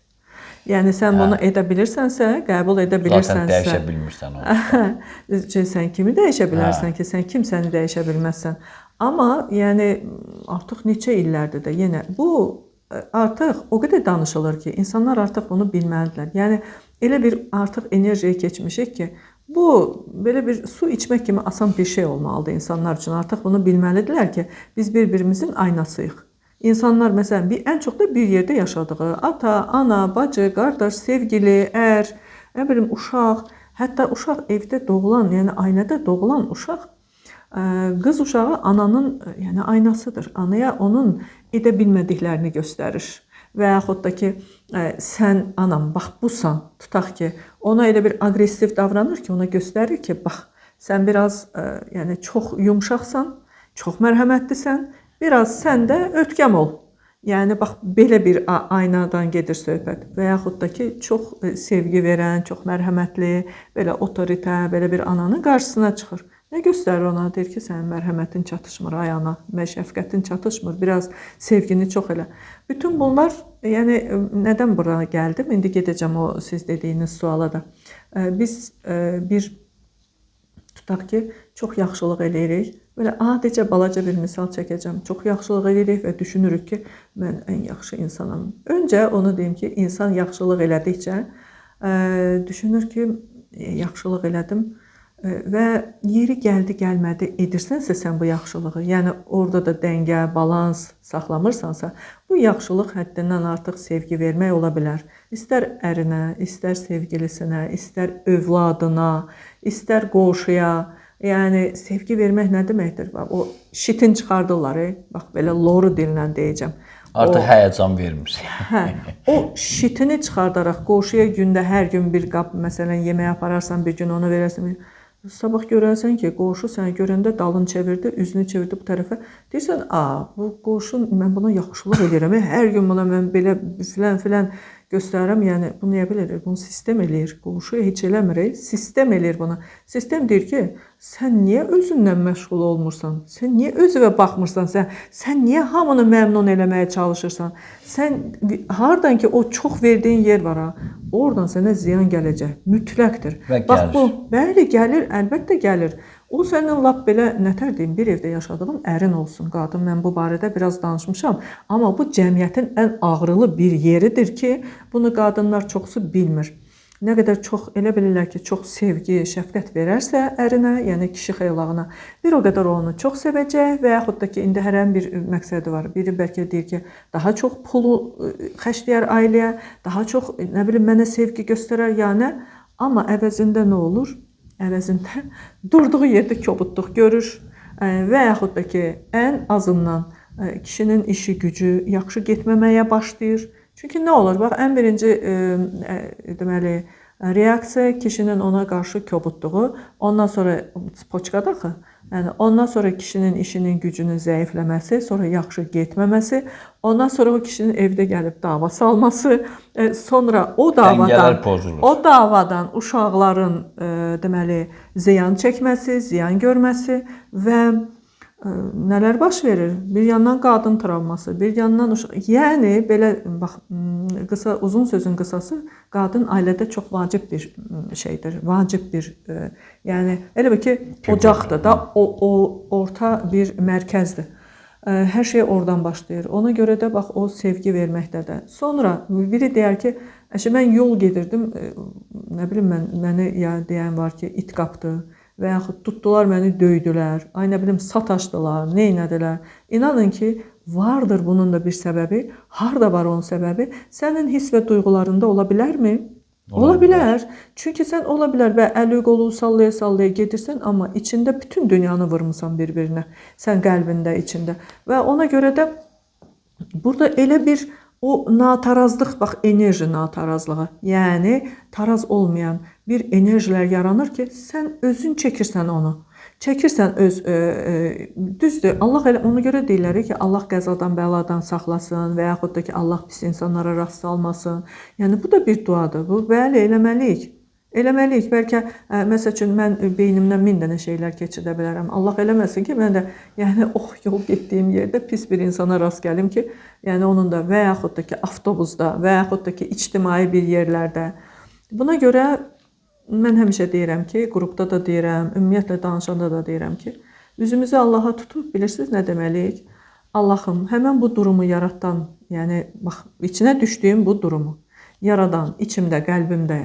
Yəni sən bunu edə bilirsənsə, qəbul edə bilirsənsə, zaten dəyişə bilmirsən onu. Sən kimi dəyişə bilərsən ki, sən kimsəni dəyişə bilməzsən. Amma yəni artıq neçə illərdir də yenə bu artıq o qədər danışılır ki, insanlar artıq bunu bilməlidirlər. Yəni elə bir artıq enerjiyə keçmişik ki, bu belə bir su içmək kimi asan bir şey olmalıdır insanlar üçün. Artıq bunu bilməlidirlər ki, biz bir-birimizin aynasıyıq. İnsanlar məsələn ən çox da bir yerdə yaşadığı ata, ana, bacı, qardaş, sevgili, ər, nə bilim uşaq, hətta uşaq evdə doğulan, yəni ailədə doğulan uşaq qız uşağı ananın yəni aynasıdır. Anaya onun edə bilmədiklərini göstərir. Və yaxud da ki, sən anam, bax busan, tutaq ki, ona elə bir aqressiv davranır ki, ona göstərir ki, bax, sən biraz yəni çox yumşaqsan, çox mərhəmətlisən, biraz sən də ötkəm ol. Yəni bax belə bir aynadan gedir söhbət. Və yaxud da ki, çox sevgi verən, çox mərhəmətli, belə otoriter, belə bir ananın qarşısına çıxır. Nə göstərir ona? Deyir ki, sənin mərhəmətin çatışmır ay ana, şəfqətin çatışmır, biraz sevgini çox elə. Bütün bunlar, yəni nədən bura gəldim? İndi gedəcəm o siz dediyiniz suala da. Biz bir tutaq ki, çox yaxşılıq eləyirik. Belə adicə balaca bir misal çəkəcəm. Çox yaxşılıq edirik və düşünürük ki, mən ən yaxşı insanam. Öncə onu deyim ki, insan yaxşılıq elədikcə düşünür ki, yaxşılıq elədim və yeri gəldi, gəlmədi edirsənsə sən bu yaxşılığı, yəni orada da dəngə, balans saxlamırsansa, bu yaxşılıq həddindən artıq sevgi vermək ola bilər. İstər ərinə, istər sevgilisinə, istər övladına, istər qonşuya. Yəni sevgi vermək nə deməkdir? O şitin çıxardırlar, bax belə loru dillə deyəcəm. Artıq həyəcan vermir. O şitini çıxardaraq qonşuya gündə hər gün bir qab məsələn yemək apararsan, bir gün onu verərsən. Sabah görərsən ki, qonşu səni görəndə dalını çevirdi, üzünü çevirdi bu tərəfə. Deyirsən, bu qonşu mən buna yaxşılıq edirəm. Hər gün buna mən belə filan göstərirəm. Yəni bunu niyə belə edir? Bunu sistem eləyir. Qonşu heç eləmir, sistem eləyir bunu. Sistem deyir ki, sən niyə özündən məşğul olmursan? Sən niyə özünə baxmırsan? Sən niyə hamını məmnun eləməyə çalışırsan? Sən hardan ki o çox verdiyin yer var ha, oradan sənə ziyan gələcək. Mütləqdir. Bax bu, bəli gəlir, əlbəttə gəlir. O sənin lap belə nətər deyim, bir evdə yaşadığın ərin olsun, qadın. Mən bu barədə biraz danışmışam. Amma bu cəmiyyətin ən ağrılı bir yeridir ki, bunu qadınlar çoxsu bilmir. Nə qədər çox elə bilirlər ki, çox sevgi, şəfqət verərsə ərinə, yəni kişi xeylağına, bir o qədər onu çox sevəcək və yaxud da ki, indi hərənin bir məqsədi var. Biri bəlkə deyir ki, daha çox pulu xərcləyər ailəyə, daha çox, nə bilim, mənə sevgi göstərər, yəni. Amma əvəzində nə olur? Əvəzində durduğu yerdə kobudluq görür və yaxud da ki, ən azından kişinin işi gücü yaxşı getməməyə başlayır. Çünki nə olur? Bax, ən birinci deməli, reaksiya kişinin ona qarşı kobudluğu, ondan sonra poçkadır axı. Yəni ondan sonra kişinin işinin gücünün zəifləməsi, sonra yaxşı getməməsi, ondan sonra o kişinin evdə gəlib dava salması, sonra o davadan uşaqların deməli ziyan çəkməsi, ziyan görməsi və nələr baş verir? Bir yandan qadın travması, bir yandan uşaq. Yəni belə bax, uzun sözün qısası, qadın ailədə çox vacib bir şeydir, vacib bir, yəni elə bil ki, ocaqdır da, o orta bir mərkəzdir. Hər şey oradan başlayır. Ona görə də bax o sevgi verməkdədir. Sonra biri deyər ki, mən yol gedirdim, nə bilim məni deyən var ki, it qapdı. Və yaxud tutdular məni, döydülər, ay nə bilim, sataşdılar, neynədilər. İnanın ki, vardır bunun da bir səbəbi. Harda var onun səbəbi? Sənin hiss və duyğularında ola bilərmi? Ola bilər. Çünki sən ola bilər və əli qolu sallaya-sallaya gedirsən, amma içində bütün dünyanı vurmusan bir-birinə. Sən qəlbində, içində. Və ona görə də burada elə bir o natarazlıq, bax, enerji natarazlığı, yəni taraz olmayan bir enerjilər yaranır ki, sən özün çəkirsən onu. Çəkirsən düzdür, Allah ona görə deyirlər ki, Allah qəzadan, bəladan saxlasın və yaxud da ki, Allah pis insanlara rast salmasın. Yəni bu da bir duadır. Bu, bəli, eləməliyik. Eləməliyik. Bəlkə, məsəl üçün, mən beynimdən 1000 dənə şeylər keçirdə bilərəm. Allah eləməsin ki, mən də yol getdiyim yerdə pis bir insana rast gəlim ki, yəni onun da və yaxud da ki, avtobusda və yaxud da ki, ictimai bir yerlərdə. Buna görə mən həmişə deyirəm ki, qrupda da deyirəm, ümumiyyətlə danışanda da deyirəm ki, üzümüzü Allaha tutub, bilirsiniz nə deməliyik? Allahım, həmən bu durumu yaratan, yəni, bax, içinə düşdüyüm bu durumu yaradan, içimdə, qəlbimdə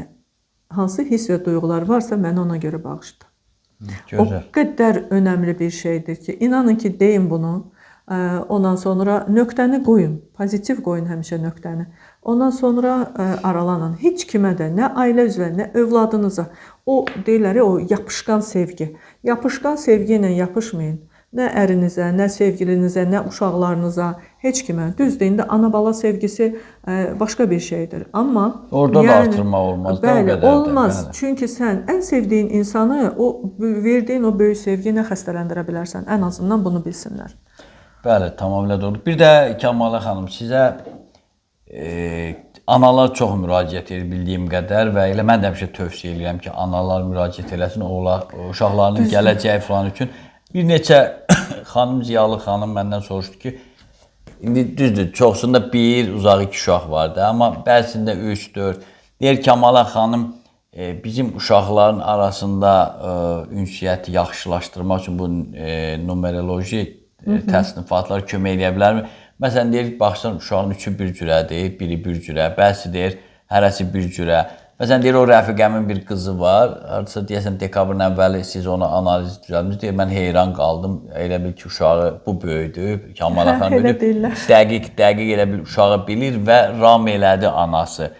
hansı hiss və duyğular varsa, məni ona görə bağışla. O qədər önəmli bir şeydir ki, inanın ki, deyin bunu, ondan sonra nöqtəni qoyun, pozitiv qoyun həmişə nöqtəni. Ondan sonra aralanın. Heç kimə də, nə ailə üzvə, nə övladınıza, o deyirlər, o yapışqan sevgi. Yapışqan sevgi ilə yapışmayın. Nə ərinizə, nə sevgilinizə, nə uşaqlarınıza, heç kimə. Düzdür, indi ana-bala sevgisi başqa bir şeydir. Amma orada da artırma olmaz. Bəli, olmaz. Çünki sən ən sevdiyin insanı, verdiyin o böyük sevgi ilə xəstələndirə bilərsən. Ən azından bunu bilsinlər. Bəli, tamamilə doğru. Bir də Kəmalə xanım, sizə analar çox müraciət edir bildiyim qədər və elə mən də həmişə tövsiyə edirəm ki, analar müraciət eləsin, uşaqlarının gələcəyi falan üçün. Bir neçə xanım, Ziyalı xanım məndən soruşdu ki, indi düzdür, çoxsunda 1, uzağı 2 uşaq vardı, amma bəzisində 3, 4. Deyir Kəmalə xanım, bizim uşaqların arasında ünsiyyəti yaxşılaşdırmaq üçün bu numeroloji təsnifatlar kömək edə bilərmi? Məsələn, deyir, baxsan, uşağın 3-ü bir cürədir, biri bir cürə, bəzi deyir, hərəsi bir cürə. Məsələn, deyir, o rəfiqəmin bir qızı var, artısa deyəsən, dekabrın əvvəli siz ona analiz düzəltmişsiniz, deyir, mən heyran qaldım, elə bil ki, uşağı bu böyüdü, Kəmalə xanım böyüdü, dəqiq elə bil uşağı bilir və ram elədi anası.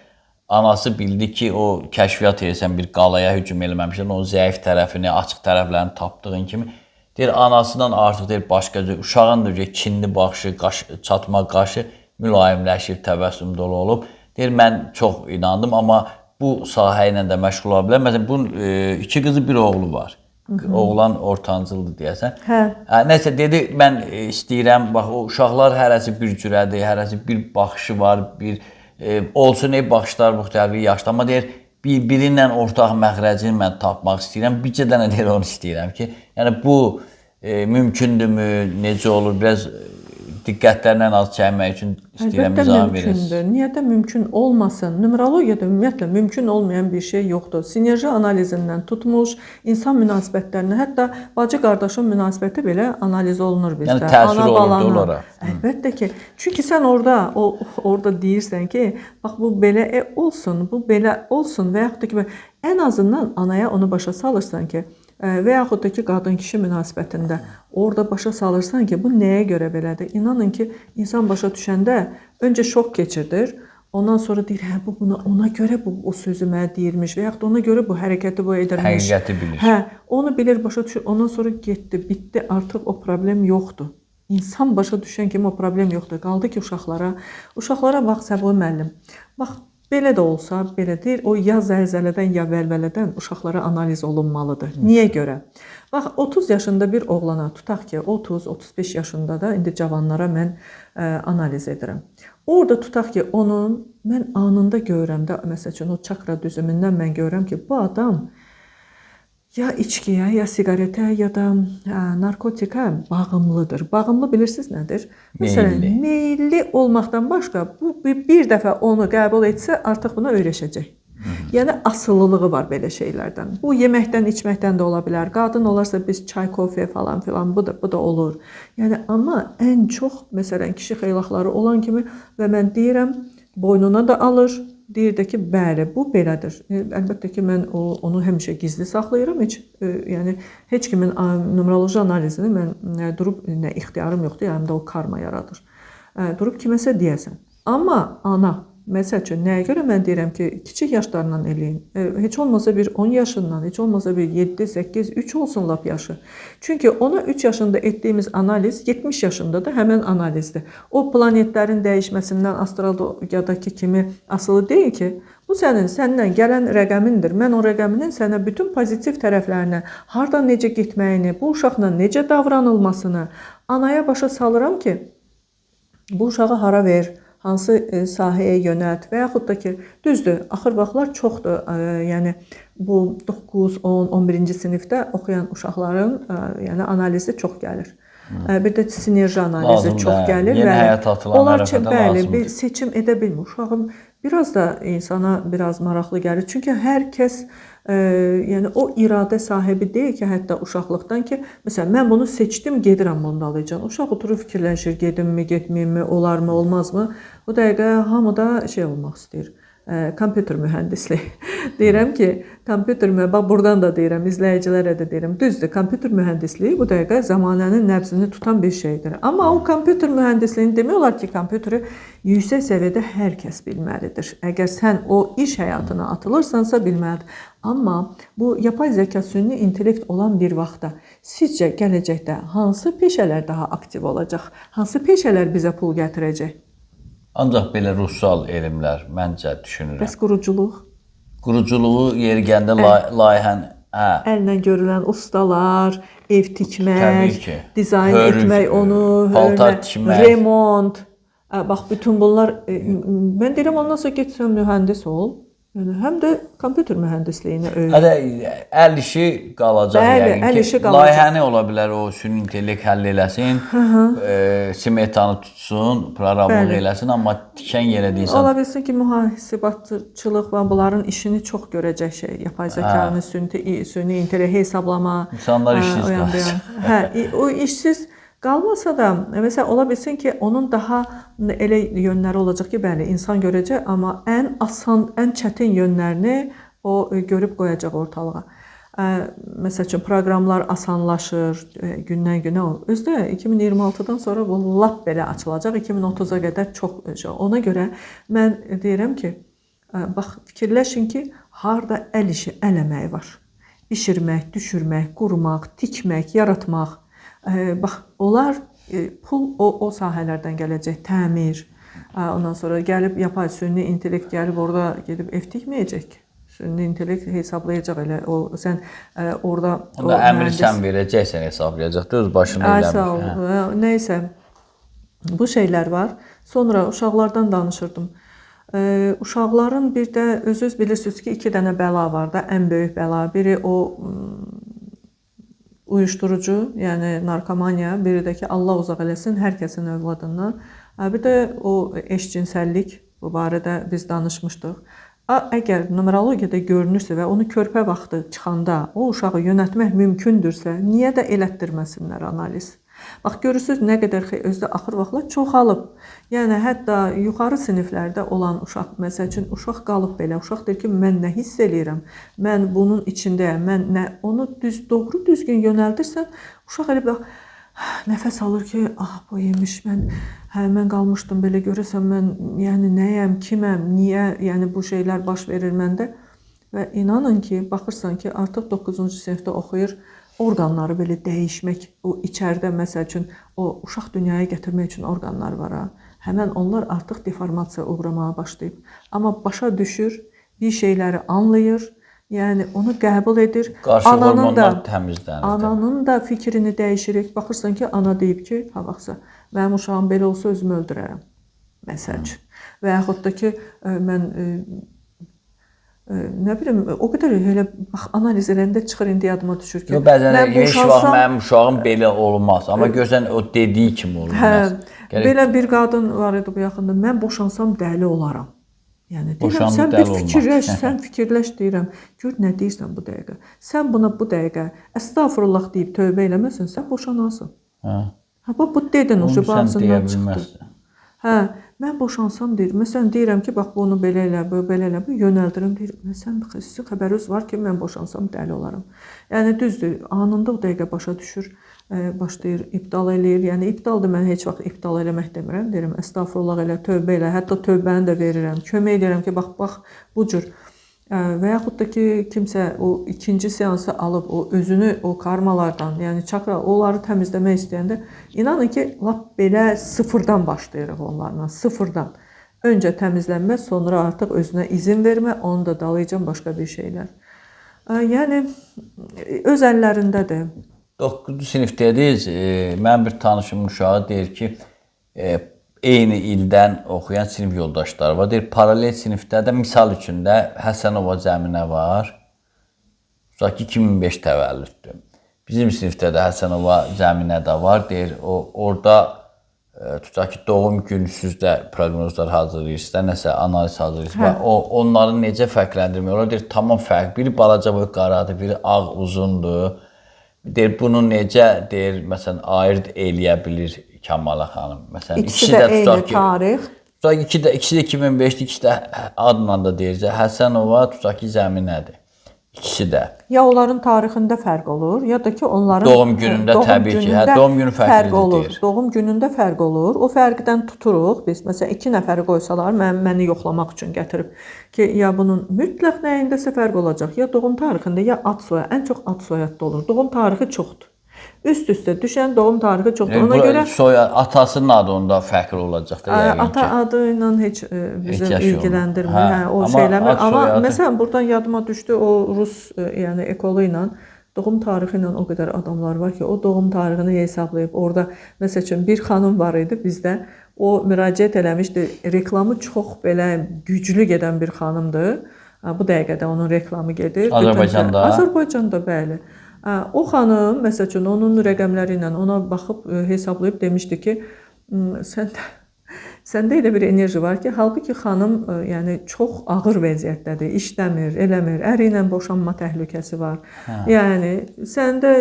Anası bildi ki, o kəşfiyyat edirsən, bir qalaya hücum eləməmişsən, o zəif tərəfini, açıq tərəflərini tapdığın kimi, deyir, anasından artıq deyir, başqa uşağın da kinli baxışı, çatma qaşı mülayimləşib, təbəssüm dolu olub. Deyir, mən çox inandım, amma bu sahə ilə də məşğul ola bilər. Məsələn, bunun 2 qızı, bir oğlu var. Oğlan ortancıldır deyəsən. Hə. Nəsə dedi, mən istəyirəm, bax o uşaqlar hərəsi bir cürədir, hərəsi bir baxışı var, bir olsun baxışlar müxtəlif yaşda, amma deyir biri ilə ortaq məxrəcini mən tapmaq istəyirəm. Bircə dənə deyir onu istəyirəm ki, yəni bu mümkündürmü, necə olur? Biraz diqqətlərlə az çəkmək üçün istəyirəm izah verəsiniz. Mümkündür. Niyə də mümkün olmasın? Numerologiyada ümumiyyətlə mümkün olmayan bir şey yoxdur. Sinerji analizindən tutmuş, insan münasibətlərinə, hətta bacı-qardaşın münasibəti belə analiz olunur bizdə. Yəni təsir olunur onlara. Əlbəttə ki. Çünki sən orada deyirsən ki, bax bu belə olsun, bu belə olsun və yaxud da ki, ən azından anaya onu başa salırsan ki, və yaxud da ki, qadın-kişi münasibətində orada başa salırsan ki, bu nəyə görə belədir? İnanın ki, insan başa düşəndə öncə şok keçirdir. Ondan sonra deyir, hə, bu buna ona görə o sözü mənə deyirmiş və yaxud da ona görə bu hərəkəti bu edirmiş. Həqiqəti bilir. Hə, onu bilir, başa düşür. Ondan sonra getdi, bitdi, artıq o problem yoxdur. İnsan başa düşən kimi o problem yoxdur. Qaldı ki, uşaqlara bax Səbuhi müəllim. Bax, belə də olsa, belədir. O ya zəlzələdən, ya vəlvələdən uşaqlara analiz olunmalıdır. Niyə görə? Bax, 30 yaşında bir oğlana, tutaq ki, 30-35 yaşında da indi cavanlara mən analiz edirəm. Orada tutaq ki, onun mən anında görürəm də, məsəl üçün o çakra düzümündən mən görürəm ki, bu adam ya içkiyə, ya siqaretə, ya da narkotikə bağımlıdır. Bağımlı bilirsiniz nədir? Məsələn, meyilli olmaqdan başqa bu bir dəfə onu qəbul etsə, artıq buna öyrəşəcək. Yəni asılılığı var belə şeylərdən. Bu yeməkdən, içməkdən də ola bilər. Qadın olarsa biz çay, kofe falan filan bu da olur. Yəni amma ən çox məsələn kişi xeylaxları olan kimi və mən deyirəm boynuna da alır. Deyir də ki, bəli, bu belədir. Əlbəttə ki, mən onu həmişə gizli saxlayıram. Yəni heç kimin numeroloji analizini mən durub nə ixtiyarım yoxdur, yəni də o karma yaradır. Durub kiməsə deyəsən. Amma ana məsəl üçün nəyə görə mən deyirəm ki, kiçik yaşlarından eləyin. Heç olmasa bir 10 yaşından, heç olmasa bir 7, 8, 3 olsun lap yaşı. Çünki ona 3 yaşında etdiyimiz analiz 70 yaşında da həmən analizdir. O planetlərin dəyişməsindən astrologiyadakı kimi asılı deyil ki, bu səndən gələn rəqəmindir. Mən o rəqəminin sənə bütün pozitiv tərəflərini, hardan necə getməyini, bu uşaqla necə davranılmasını anaya başa salıram ki, bu uşağı hara ver, hansı sahəyə yönəlt və yaxud da ki, düzdür, axır vaxtlar çoxdur. Yəni bu 9, 10, 11-ci sinifdə oxuyan uşaqların yəni analizi çox gəlir. Bir də sinerji analizi çox gəlir və onlar ki, bəli, bir seçim edə bilmir. Uşağın biraz da insana biraz maraqlı gəlir. Çünki hər kəs yəni o iradə sahibi deyil ki, hətta uşaqlıqdan ki, məsələn, mən bunu seçdim, gedirəm bunu da alacağam. Uşaq oturub fikirləşir, gedimmi, getməyimmi, olarmı, olmazmı? O dəqiqə hamıda şey olmaq istəyir. Kompüter mühəndisliyi. Deyirəm ki, bax buradan da deyirəm, izləyicilərə də deyirəm. Düzdür, kompüter mühəndisliyi bu dəqiqə zamanənin nəbzini tutan bir şeydir. Amma o kompüter mühəndisliyini demək olar ki, kompüteri yüksək səviyyədə hər kəs bilməlidir. Əgər sən o iş həyatına atılırsansa bilməlidir. Amma bu yapay zəka, süni intellekt olan bir vaxtda sizcə gələcəkdə hansı peşələr daha aktiv olacaq? Hansı peşələr bizə pul gətirəcək? Ancaq belə ruhsal elmlər məncə düşünürəm. Bəs quruculuq? Quruculuğu yeri gəndə layihən əllə görülən ustalar, ev tikmək, dizayn etmək onu, paltar tikmək, remont. Bax bütün bunlar mən deyirəm ondan sonra getsən mühəndis ol. Yəni həm də kompüter mühəndisliyini öyrən. Əl işi qalacaq yəqin ki. Layihəni ola bilər o süni intellekt həll eləsin, smetanı tutsun, proqramlıq eləsin, amma tikən yerə deyirsən. Ola bilsin ki, mühasibatçılıq və bunların işini çox görəcək şey. Yapay zəkanın süni intellekt hesablama. İnsanlar işsiz qalsın. O işsiz qalmasa da, məsələn, ola bilsin ki, onun daha elə yönləri olacaq ki, bəli, insan görəcək, amma ən asan, ən çətin yönlərini o görüb qoyacaq ortalığa. Məsəl üçün, proqramlar asanlaşır, gündən günə o. Özdə 2026-dan sonra bu lap belə açılacaq, 2030-a qədər çox. Ona görə mən deyirəm ki, bax, fikirləşin ki, harada əl işi, əl əməyi var. Bişirmək, düşürmək, qurmaq, tikmək, yaratmaq. Bax, onlar pul o sahələrdən gələcək, təmir. Ondan sonra gəlib yapay süni intellekt gəlib orada gedib ev tikməyəcək. süni intellekt hesablayacaq elə o sən orada Onda əmri sən verəcəksən, hesablayacaq da öz başına Ay eləmir. sağ ol. Nəysə bu şeylər var. Sonra uşaqlardan danışırdım. Uşaqların bir də özünüz bilirsiniz ki, 2 dənə bəla var da, ən böyük bəla. Biri o uyuşturucu, yəni narkomaniya, biri də ki, Allah uzaq eləsin hər kəsin övladından. Bir də o eşcinsəllik, bu barədə biz danışmışdıq. Əgər numerologiyada görünürsə və onu körpə vaxtı çıxanda o uşağı yönətmək mümkündürsə, niyə də elətdirməsinlər analiz? Bax, görürsünüz nə qədər özdə axır vaxtlar çoxalıb. Yəni, hətta yuxarı siniflərdə olan uşaq, məsəl üçün, uşaq qalıb belə. Uşaq deyir ki, mən nə hiss eləyirəm, mən bunun içindəyəm, mən nə, onu doğru düzgün yönəldirsən, uşaq elə bax, nəfəs alır ki, bu imiş, mən qalmışdım belə, görəsən mən, yəni nəyəm, kiməm, niyə, yəni bu şeylər baş verir məndə. Və inanın ki, baxırsan ki, artıq 9-cu sinifdə oxuyur, orqanları belə dəyişmək, o içəridə məsəl üçün, o uşaq dünyaya gətirmək üçün orqanlar var ha. Həmən onlar artıq deformasiya uğramağa başlayıb. Amma başa düşür, bir şeyləri anlayır, yəni onu qəbul edir. Qarşı hormonlar təmizlənir. Ananın da fikrini dəyişirik. Baxırsan ki, ana deyib ki, ha baxsa, mənim uşağım belə olsa özümü öldürərəm. Məsəl üçün. Və yaxud da ki, mən nə bilim, o qədər elə bax analiz edəndə çıxır, indi yadıma düşür ki, bəzən heç vaxt mənim uşağım belə olmaz, amma görsən o dediyi kimi olmaz. Belə bir qadın var idi bu yaxında, mən boşansam dəli olaram. Yəni deyirəm, sən bir fikirləş, sən fikirləş deyirəm, gör nə deyirsən bu dəqiqə. Sən buna bu dəqiqə əstəğfurullah deyib tövbə eləməsən, sən boşanasan. Bu dedin o şu ağzından çıxdı. Mən boşansam deyir, məsələn deyirəm ki, bax bunu belə elə, belə elə, yönəldirəm, deyir, sən sizin xəbəriniz var ki, mən boşansam dəli olaram. Yəni düzdür, anında o dəqiqə başa düşür, başlayır, iptal eləyir. Yəni iptaldır, mən heç vaxt iptal eləmək demirəm, deyirəm, əstəğfurullah elə, tövbə elə, hətta tövbəni də verirəm, kömək edirəm ki, bax, bu cür. Və yaxud da ki, kimsə o ikinci seansı alıb, o özünü o karmalardan, yəni çakra, onları təmizləmək istəyəndə, inanın ki, lap belə sıfırdan başlayırıq onlarla, sıfırdan. Öncə təmizlənmə, sonra artıq özünə izin vermə, onu da dalayacam başqa bir şeylər. Yəni, öz əllərindədir. 9-cu sinifdəyiz, mənim bir tanışım uşağı deyir ki, eyni ildən oxuyan sinif yoldaşları var. Deyir, paralel sinifdə də misal üçün də Həsənova Cəminə var. Tutaq ki, 2005 təvəllüddür. Bizim sinifdə də Həsənova Cəminə də var. Deyir, orada tutaq ki, doğum günüsüz də proqnozlar hazırlayırsınız, nəsə analiz hazırlayırsınız. Onları necə fərqləndirmək olar? Deyir, tamam fərq. Biri balaca boy qaradır, biri ağ uzundur. Deyir, bunu necə, deyir, məsələn, ayırt eləyə bilir Kəmala xanım. Məsələn, ikisi də eyni tarix. Tutaq ki, ikisi də 2005-dir, ikisi də adla da deyirsə, Həsənova tutaq ki, Cəminədir. İkisi də. Ya onların tarixində fərq olur, ya da ki, onların doğum günündə təbii ki, doğum günü fərqlidir deyir. Doğum günündə fərq olur. O fərqdən tuturuq. Biz məsələn 2 nəfəri qoysalar, məni yoxlamaq üçün gətirib ki, ya bunun mütləq nəyindəsə fərq olacaq, ya doğum tarixində, ya ad soyad, ən çox ad soyadda olur. Doğum tarixi çoxdur. Üst-üstə düşən doğum tarixi çoxdur. Ona görə atasının adı onda fərqli olacaq da yəqin ki. Ata adı ilə heç bizi ilgiləndirmir. O şeylər. Amma məsələn burdan yadıma düşdü o rus, yəni ekolu ilə doğum tarixi ilə o qədər adamlar var ki, o doğum tarixini hesablayıb orada məsəl üçün bir xanım var idi bizdə. O müraciət eləmişdi. Reklamı çox belə güclü gedən bir xanımdır. Bu dəqiqədə onun reklamı gedir. Azərbaycanda bəli. O xanım, məsəl üçün, onun rəqəmləri ilə ona baxıb, hesablayıb demişdi ki, səndə elə bir enerji var ki, halbuki xanım yəni, çox ağır vəziyyətdədir, işləmir, eləmir, əri ilə boşanma təhlükəsi var. Yəni, səndə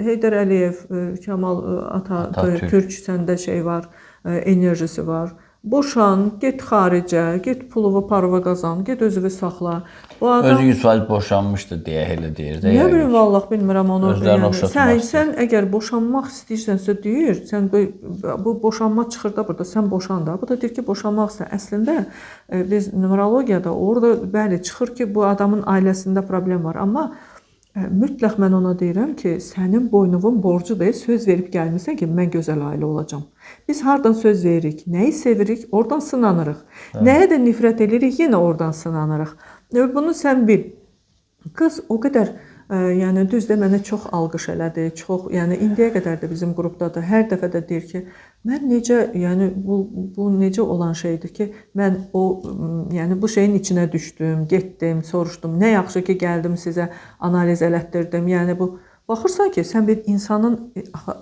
Heydər Əliyev, Kəmal Atatürk, səndə şey var, enerjisi var. Boşan, get xaricə, get puluvu, parova qazan, get özünü saxla. Özü 100% boşanmışdı deyə elə deyir. Nə bilim, vallah bilmirəm onu. Sən əgər boşanmaq istəyirsənsə deyir, sən bu boşanma çıxır da burada, sən boşan da. Bu da deyir ki, boşanmaq istəyir. Əslində, biz numerologiyada orada bəli çıxır ki, bu adamın ailəsində problem var. Amma mütləq mən ona deyirəm ki, sənin boynuvun borcu deyil, söz verib gəlmirsən ki, mən gözəl ailə olacam. Biz hardan söz veririk, nəyi sevirik, oradan sınanırıq. Nəyə də nifrət edirik, yenə oradan sınanırıq. Bunu sən bil. Qız o qədər yəni düzdür mənə çox alqış elədi, çox, yəni indiyə qədər də bizim qrupda da hər dəfə də deyir ki, mən necə, yəni bu necə olan şeydir ki, mən o yəni bu şeyin içinə düşdüm, getdim, soruşdum. Nə yaxşı ki, gəldim sizə analiz elətdirdim. Yəni bu baxırsan ki, sən bir insanın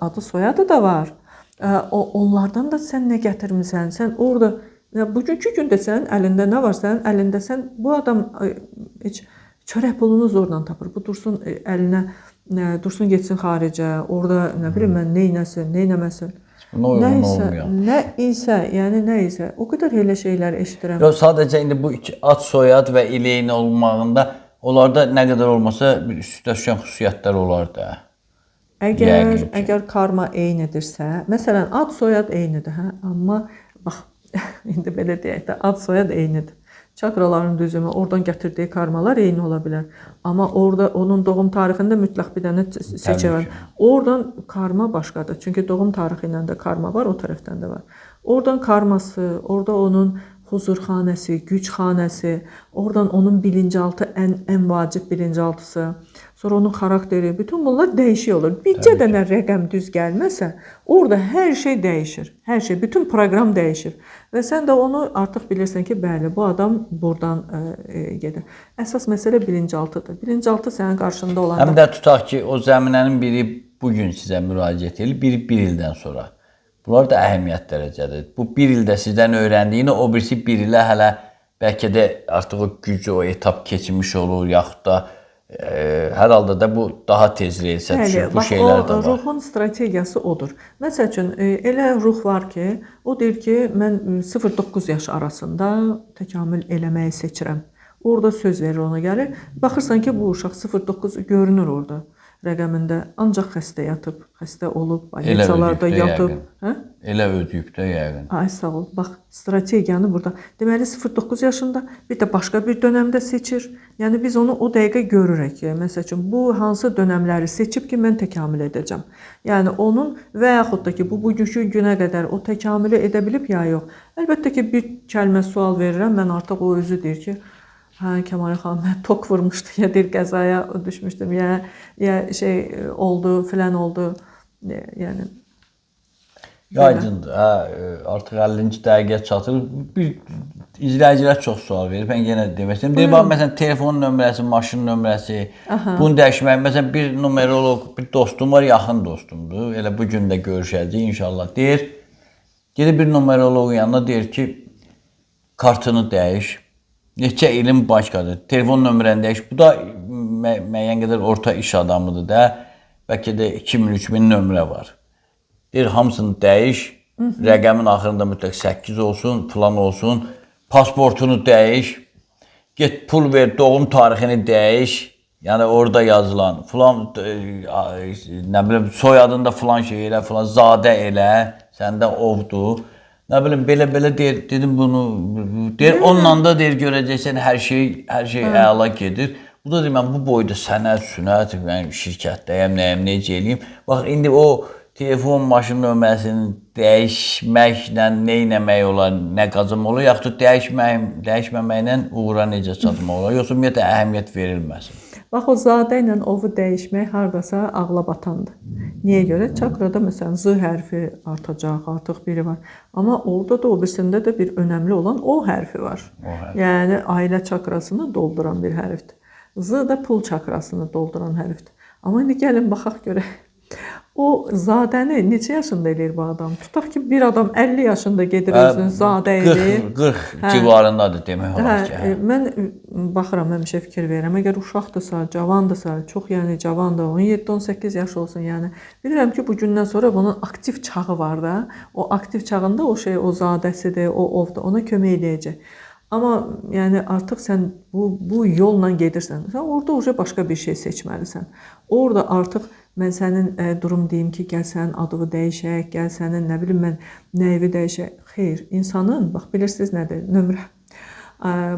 adı, soyadı da var. Onlardan da sən nə gətirmisən? Sən orada bugünkü gündə sənin əlində nə var? Sənin əlində sən bu adam heç çörək pulunu zorla tapır. Bu dursun əlinə, dursun getsin xaricə, orada nə bilim mən neynəsin, neynəməsin. Buna uyğun olmuyor. Nə isə, yəni nə isə. O qədər elə şeylər eşidirəm. Yox, sadəcə indi bu iki ad, soyad və il eyni olmağında onlarda nə qədər olmasa bir üstə düşən xüsusiyyətlər olar da. Əgər karma eynidirsə, məsələn, ad, soyad eynidir, hə? Amma bax, indi belə deyək də, ad, soyad eynidir. Çakraların düzümü, oradan gətirdiyi karmalar eyni ola bilər. Amma orada onun doğum tarixində mütləq bir dənə seçə var. Oradan karma başqadır. Çünki doğum tarixi ilə də karma var, o tərəfdən də var. Oradan karması, orada onun huzurxanəsi, güc xanəsi, oradan onun bilinçaltı ən vacib bilinçaltısı, sonra onun xarakteri, bütün bunlar dəyişik olur. Bircə dənə rəqəm düz gəlməsə, orada hər şey dəyişir. Hər şey, bütün proqram dəyişir. Və sən də onu artıq bilirsən ki, bəli, bu adam buradan gedir. Əsas məsələ bilinçaltıdır. Bilinçaltı sənin qarşında olanda. Həm də tutaq ki, o zəminənin biri bugün sizə müraciət edir, biri bir ildən sonra. Bunlar da əhəmiyyət dərəcədir. Bu bir ildə sizdən öyrəndiyini, o birisi bir ilə hələ bəlkə də artıq o gücü, o etap keçmiş olur, yaxud da hər halda da bu daha tez reysə düşür. Bu şeylər də var. Ruhun strategiyası odur. Məsəl üçün, elə ruh var ki, o deyir ki, mən 0-9 yaş arasında təkamül eləməyi seçirəm. Orada söz verir, ona gəlir. Baxırsan ki, bu uşaq 0-9 görünür orada rəqəmində. Ancaq xəstə yatıb, xəstə olub, balitalarda yatıb. Elə ödüyüb də yəqin. Ay, sağ ol. Bax, strategiyanı burada. Deməli, 0-9 yaşında bir də başqa bir dönəmdə seçir. Yəni, biz onu o dəqiqə görürük. Məsəl üçün, bu hansı dönəmləri seçib ki, mən təkamül edəcəm. Yəni, onun və yaxud da ki, bu bugünkü günə qədər o təkamülü edə bilib ya yox. Əlbəttə ki, bir kəlmə sual verirəm. Mən artıq o özü deyir ki, hə, Kəmal xanım, mən tok vurmuşdu, ya deyir qəzaya düşmüşdüm, ya şey oldu, filan oldu. Yəni aydındır. Artıq 50-ci dəqiqəyə çatır. Bir izləyicilər çox sual verir. Mən yenə demək istəyirəm. Deyir, bax, məsələn, telefon nömrəsi, maşın nömrəsi, bunu dəyişmək. Məsələn, bir numeroloq, bir dostum var, yaxın dostumdur. Elə bu gün də görüşəcəyik inşallah. Deyir, gedir bir numeroloqun yanına, deyir ki, kartını dəyiş. Neçə ilin başqadır. Telefon nömrəni dəyiş. Bu da müəyyən qədər orta iş adamıdır da. Bəlkə də 2000-3000 nömrə var. Deyir, hamısını dəyiş, rəqəmin axırında mütləq 8 olsun, plan olsun, pasportunu dəyiş, get pul ver, doğum tarixini dəyiş, yəni orada yazılan, filan, nə bilim, soyadında filan şey elə, filan, zadə elə, səndə ovdur. Nə bilim, belə deyir, dedim bunu, deyir, onunla da deyir, görəcəksən, hər şey əla gedir. Bu da deyir, mən bu boyda sənət, sünət, mən şirkətdəyəm, nəyəm, necə eləyim. Bax, indi o telefon, maşın nömrəsini dəyişməklə nə etmək olar, nə qazanmaq olar, yaxud da dəyişməməklə uğura necə çatmaq olar, yoxsa ümumiyyətlə əhəmiyyət verilməsin. Bax, o zadə ilə ovu dəyişmək hardasa ağla batandır. Niyə görə? Çakrada məsələn Z hərfi artacaq, artıq biri var. Amma orada da o birisində də bir önəmli olan O hərfi var. Yəni ailə çakrasını dolduran bir hərfdir. Z da pul çakrasını dolduran hərfdir. Amma indi gəlin baxaq görək. O zadəni neçə yaşında eləyir bu adam? Tutaq ki, bir adam 50 yaşında gedir özünü zadə eləyir. 40 civarındadır demək olar ki. Mən baxıram, həmişə fikir verirəm. Əgər uşaqdırsa, cavandırsa, çox yəni cavandır, 17-18 yaş olsun, yəni bilirəm ki, bu gündən sonra bunun aktiv çağı var da. O aktiv çağında o şey, o zadəsidir, o ovdur, ona kömək eləyəcək. Amma yəni artıq sən bu yolla gedirsən. Sən orada başqa bir şey seçməlisən. Orada artıq mən sənin durum deyim ki, gəl sənin adını dəyişək, gəl sənin nə bilim mən nəyi dəyişək. Xeyr, insanın, bax bilirsiniz nədir? Nömrə.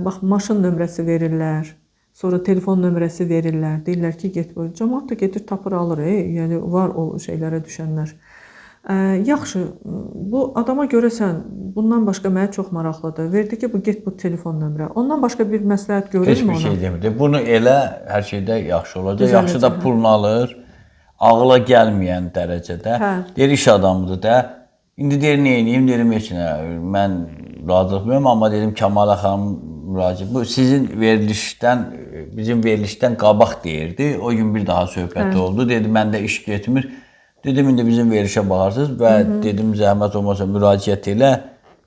Bax maşın nömrəsi verirlər. Sonra telefon nömrəsi verirlər. Deyirlər ki, get bu. Cəmaət də gedir tapır alır. Yəni var o şeylərə düşənlər. Yaxşı, bu adama görəsən bundan başqa mənə çox maraqlıdır. Verdi ki, bu get bu telefon nömrə. Ondan başqa bir məsləhət Heç görürmü bir ona? şey demirdi. Bunu elə hər şeydə yaxşı olacaq. Düzələcək, Yaxşı da hə. pulunu alır. Ağla gəlməyən dərəcədə. Hə. Deyir iş adamıdır da. İndi deyir nə edeyim? Dedim heç nə. Mən razılıq vermirəm, amma dedim Kəmalə xanım müraciət. Bu sizin verilişdən, bizim verilişdən qabaq deyirdi. O gün bir daha söhbət oldu. Dedi məndə iş getmir. Dedim indi bizim verilişə baxarsınız və dedim zəhmət olmasa müraciət elə.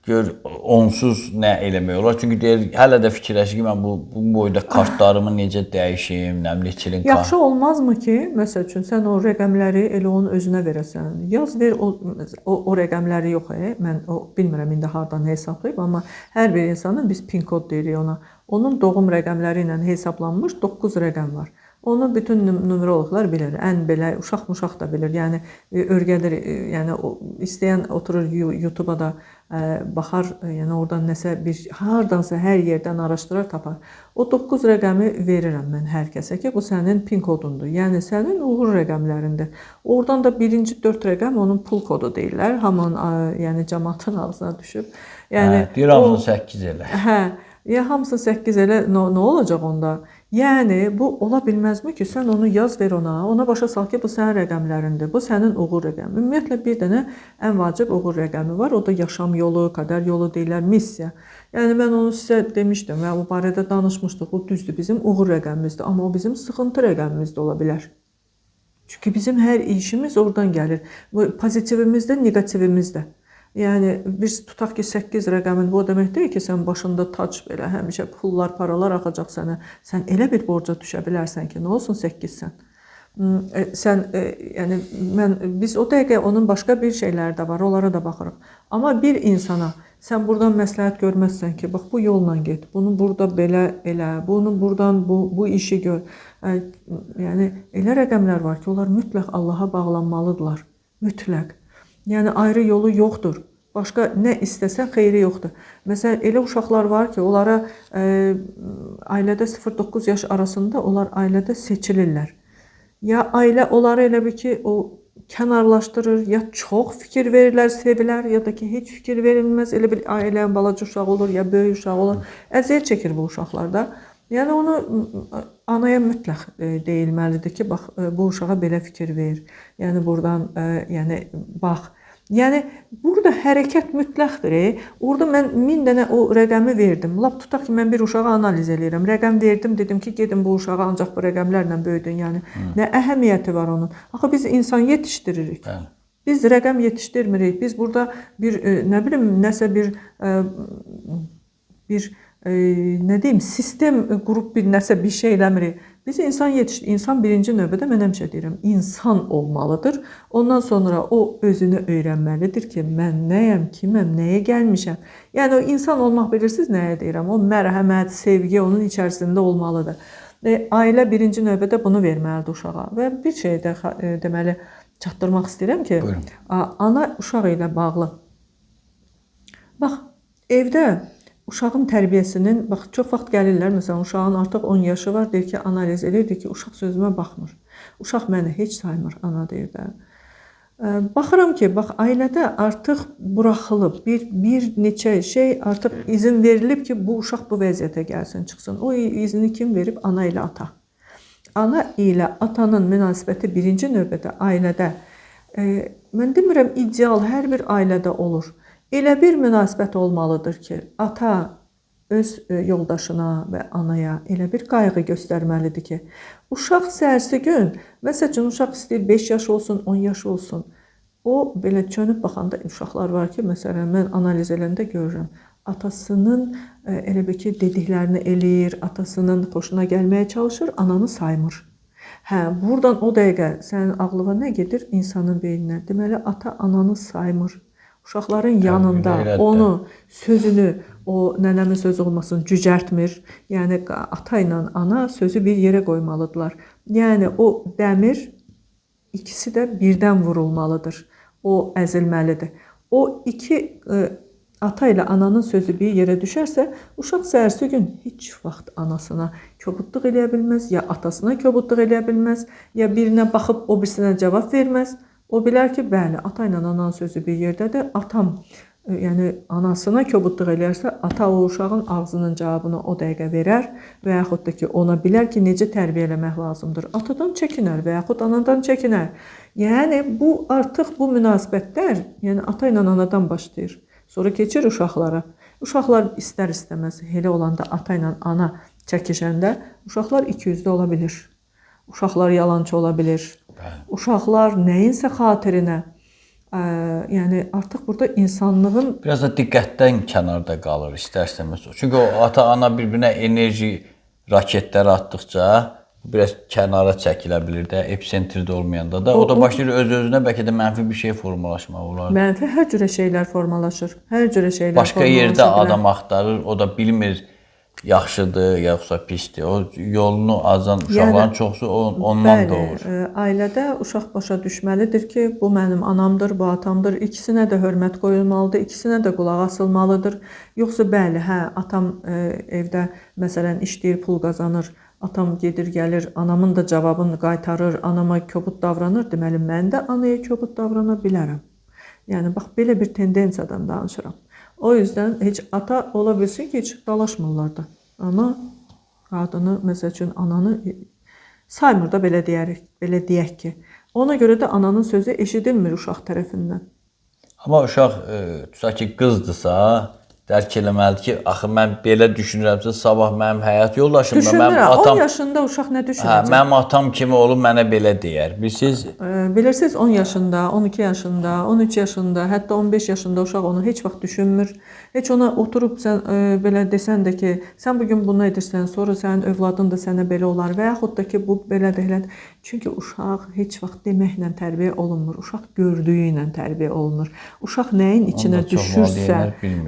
Gör onsuz nə eləmək olar. Çünki deyir hələ də fikirləşir ki, mən bu boyda kartlarımı necə dəyişim, nə bilim neçilin kart. Yaxşı olmazmı ki, məsəl üçün sən o rəqəmləri elə onun özünə verəsən. Yaz ver o rəqəmləri yox, mən o bilmirəm indi hardan hesablayıb, amma hər bir insanın biz pin kod deyirik ona. Onun doğum rəqəmləri ilə hesablanmış 9 rəqəm var. Onu bütün numeroloqlar bilir. Ən belə uşaq da bilir. Yəni öyrədir. Yəni istəyən oturur YouTube-a da baxar, yəni oradan nəsə bir hardansa hər yerdən araşdırar, tapar. O 9 rəqəmi verirəm mən hər kəsə ki, bu sənin pin kodundur. Yəni sənin uğur rəqəmlərindir. Oradan da birinci 4 rəqəm onun pul kodu deyirlər. Hamının yəni cəmaatın ağzına düşüb. Yəni deyir hamısını 8 elə. Hə, ya hamısını 8 elə nə olacaq onda? Yəni bu ola bilməzmi ki, sən onu yaz ver ona başa sal ki, bu sənin rəqəmlərindir, bu sənin uğur rəqəmi. Ümumiyyətlə bir dənə ən vacib uğur rəqəmi var, o da yaşam yolu, qədər yolu deyirlər, missiya. Yəni mən onu sizə demişdim və bu barədə danışmışdıq, o düzdür, bizim uğur rəqəmimizdir, amma o bizim sıxıntı rəqəmimiz də ola bilər. Çünki bizim hər işimiz oradan gəlir, bu pozitivimiz də, negativimiz də. Yəni biz tutaq ki 8 rəqəmin bu demək deyil ki, sən başında tac belə həmişə pullar, paralar axacaq sənə. Sən elə bir borca düşə bilərsən ki, nə olsun 8-sən. Sən yəni biz o dəqiqə onun başqa bir şeyləri də var, onlara da baxırıq. Amma bir insana sən burdan məsləhət görməzsən ki, bax bu yolla get, bunu burada belə elə, bunu burdan bu işi gör. Yəni elə rəqəmlər var ki, onlar mütləq Allaha bağlanmalıdırlar. Mütləq. Yəni ayrı yolu yoxdur. Başqa nə istəsən xeyri yoxdur. Məsələn, elə uşaqlar var ki, onlara ailədə 0-9 yaş arasında onlar ailədə seçilirlər. Ya ailə onları elə bir ki, o kənarlaşdırır, ya çox fikir verirlər, sevirlər, ya da ki, heç fikir verilməz. Elə bir ailənin balaca uşağı olur, ya böyük uşağı olur. Əziyyət çəkir bu uşaqlar da. Yəni onu anaya mütləq deyilməlidir ki, bax bu uşağa belə fikir ver. Yəni buradan yəni bax. Yəni burada hərəkət mütləqdir. Orada mən 1000 dənə o rəqəmi verdim. Lap tutaq ki, mən bir uşağı analiz edirəm. Rəqəm verdim, dedim ki, gedin bu uşağı ancaq bu rəqəmlərlə böyüdün. Yəni nə əhəmiyyəti var onun? Axı biz insan yetişdiririk. Biz rəqəm yetişdirmirik. Biz burada bir nə bilim nəsə bir nə deyim, sistem qrup bir nəsə bir şey eləmirik. Biz insan birinci növbədə mən həmişə deyirəm, insan olmalıdır. Ondan sonra o özünü öyrənməlidir ki, mən nəyəm, kiməm, nəyə gəlmişəm. Yəni o insan olmaq bilirsiniz nəyə deyirəm? O mərhəmət, sevgi onun içərisində olmalıdır. Ailə birinci növbədə bunu verməlidir uşağa. Və bir şey də deməli çatdırmaq istəyirəm ki, ana uşaq ilə bağlı. Bax, evdə uşağın tərbiyəsinin, bax, çox vaxt gəlirlər, məsələn, uşağın artıq 10 yaşı var, deyir ki, analiz edirdi ki, uşaq sözümə baxmır. Uşaq məni heç saymır, ana deyir də. Baxıram ki, bax, ailədə artıq buraxılıb, bir neçə şey artıq izin verilib ki, bu uşaq bu vəziyyətə gəlsin, çıxsın. O izni kim verib? Ana ilə ata. Ana ilə atanın münasibəti birinci növbədə ailədə, mən demirəm, ideal hər bir ailədə olur. Elə bir münasibət olmalıdır ki, ata öz yoldaşına və anaya elə bir qayğı göstərməlidir ki, uşaq səhərsi gün, məsələn, uşaq istəyir 5 yaş olsun, 10 yaş olsun, o belə çönüb baxanda uşaqlar var ki, məsələn, mən analiz eləndə görürəm, atasının elə bir ki, dediklərini eləyir, atasının xoşuna gəlməyə çalışır, ananı saymır. Hə, buradan o dəqiqə sənin ağlına nə gedir? İnsanın beyninə. Deməli, ata ananı saymır. Uşaqların yanında onu, sözünü, o nənəmin sözü olmasın, cücərtmir. Yəni, ata ilə ana sözü bir yerə qoymalıdırlar. Yəni, o dəmir ikisi də birdən vurulmalıdır. O əzilməlidir. O iki ata ilə ananın sözü bir yerə düşərsə, uşaq səhərsi gün heç vaxt anasına kobudluq eləyə bilməz, ya atasına kobudluq eləyə bilməz, ya birinə baxıb o birisinə cavab verməz. O bilər ki, bəli, ata ilə ananın sözü bir yerdədir. Atam, yəni anasına kobudluq eləyərsə, ata o uşağın ağzının cavabını o dəqiqə verər və yaxud da ki, ona bilər ki, necə tərbiyə eləmək lazımdır. Atadan çəkinər və yaxud anadan çəkinər. Yəni bu artıq bu münasibətlər, yəni ata ilə anadan başlayır. Sonra keçir uşaqlara. Uşaqlar istər-istəməz elə olanda ata ilə ana çəkişəndə uşaqlar ikiyüzlü ola bilir. Uşaqlar yalançı ola bilir. Uşaqlar nəyinsə xatirinə, yəni artıq burada insanlığın biraz da diqqətdən kənarda qalır istər-istəməz. Çünki o ata-ana bir-birinə enerji raketləri atdıqca biraz kənara çəkilə bilir də, episentrdə olmayanda da. O da başlayır öz-özünə bəlkə də mənfi bir şey formalaşmaq olar. Mənfi hər cürə şeylər formalaşır. Hər cürə şeylər başqa formalaşır. yerdə adam axtarır, o da bilmir yaxşıdır, yoxsa pisdir. O yolunu azan uşaqların çoxsu ondan doğur. Ailədə uşaq başa düşməlidir ki, bu mənim anamdır, bu atamdır. İkisinə də hörmət qoyulmalıdır, ikisinə də qulaq asılmalıdır. Yoxsa bəli, hə, atam evdə məsələn işləyir, pul qazanır. Atam gedir, gəlir, anamın da cavabını qaytarır, anama kobud davranır. Deməli, mən də anaya kobud davrana bilərəm. Yəni, bax, belə bir tendensiyadan danışıram. O yüzden heç ata ola bilsin ki, heç dalaşmırlar da. Amma qadını, məsəl üçün ananı saymır da belə deyək ki. Ona görə də ananın sözü eşidilmir uşaq tərəfindən. Amma uşaq tutaq ki, qızdırsa, dərk eləməlidir ki, axı mən belə düşünürəmsə, sabah mənim həyat yoldaşım da, mənim atam 10 yaşında uşaq nə düşünəcək? Hə, mənim atam kimi olub mənə belə deyər. Bilirsiniz 10 yaşında, 12 yaşında, 13 yaşında, hətta 15 yaşında uşaq onu heç vaxt düşünmür. Heç ona oturub sən belə desən də ki, sən bugün bunu edirsən, sonra sənin övladın da sənə belə olar və yaxud da ki, bu belədir, elədir. Çünki uşaq heç vaxt deməklə tərbiyə olunmur. Uşaq gördüyü ilə tərbiyə olunur. Uşaq nəyin içinə düşürsə,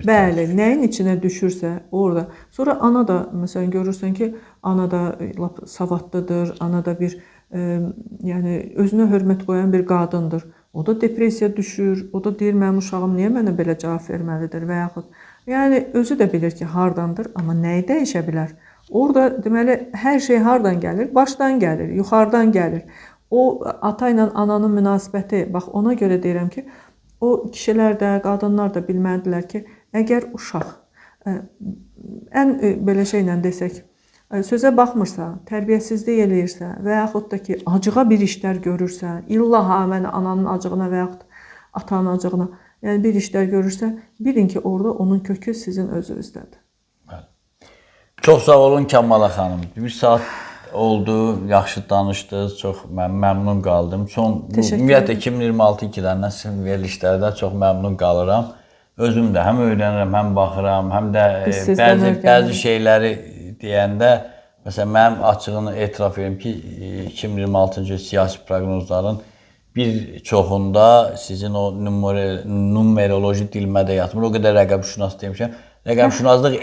bəli, nəyin içinə düşürsə orada. Sonra ana da məsələn görürsən ki, ana da lap savadlıdır, ana da bir yəni özünə hörmət qoyan bir qadındır. O da depressiya düşür. O da deyir mənim uşağım niyə mənə belə cavab verməlidir və yaxud yəni özü də bilir ki, hardandır, amma nəyi dəyişə bilər? Orada deməli hər şey hardan gəlir? Başdan gəlir, yuxarıdan gəlir. O ata ilə ananın münasibəti, bax ona görə deyirəm ki, o kişilər də, qadınlar da bilməlidirlər ki, əgər uşaq ən belə şeylə desək, sözə baxmırsa, tərbiyəsizlik eləyirsə və yaxud da ki, acığa bir işlər görürsə, illaha mən ananın acığına və yaxud atanın acığına, yəni bir işlər görürsə, bilin ki, orada onun kökü sizin özünüzdədir. Çox sağ olun Kəmala xanım. Bir saat oldu, yaxşı danışdınız, çox məmnun qaldım. Ümumiyyətlə 2026 illərindən sizin verilişlərdə çox məmnun qalıram. Özüm də həm öyrənirəm, həm baxıram, həm də bəzi şeyləri deyəndə, məsələn, mənim açığını etiraf edirəm ki, 2026-cı il siyasi proqnozların bir çoxunda sizin o numeroloji dilmədə yatmır. O qədər rəqəmşünas demişəm. Rəqəmşünaslıq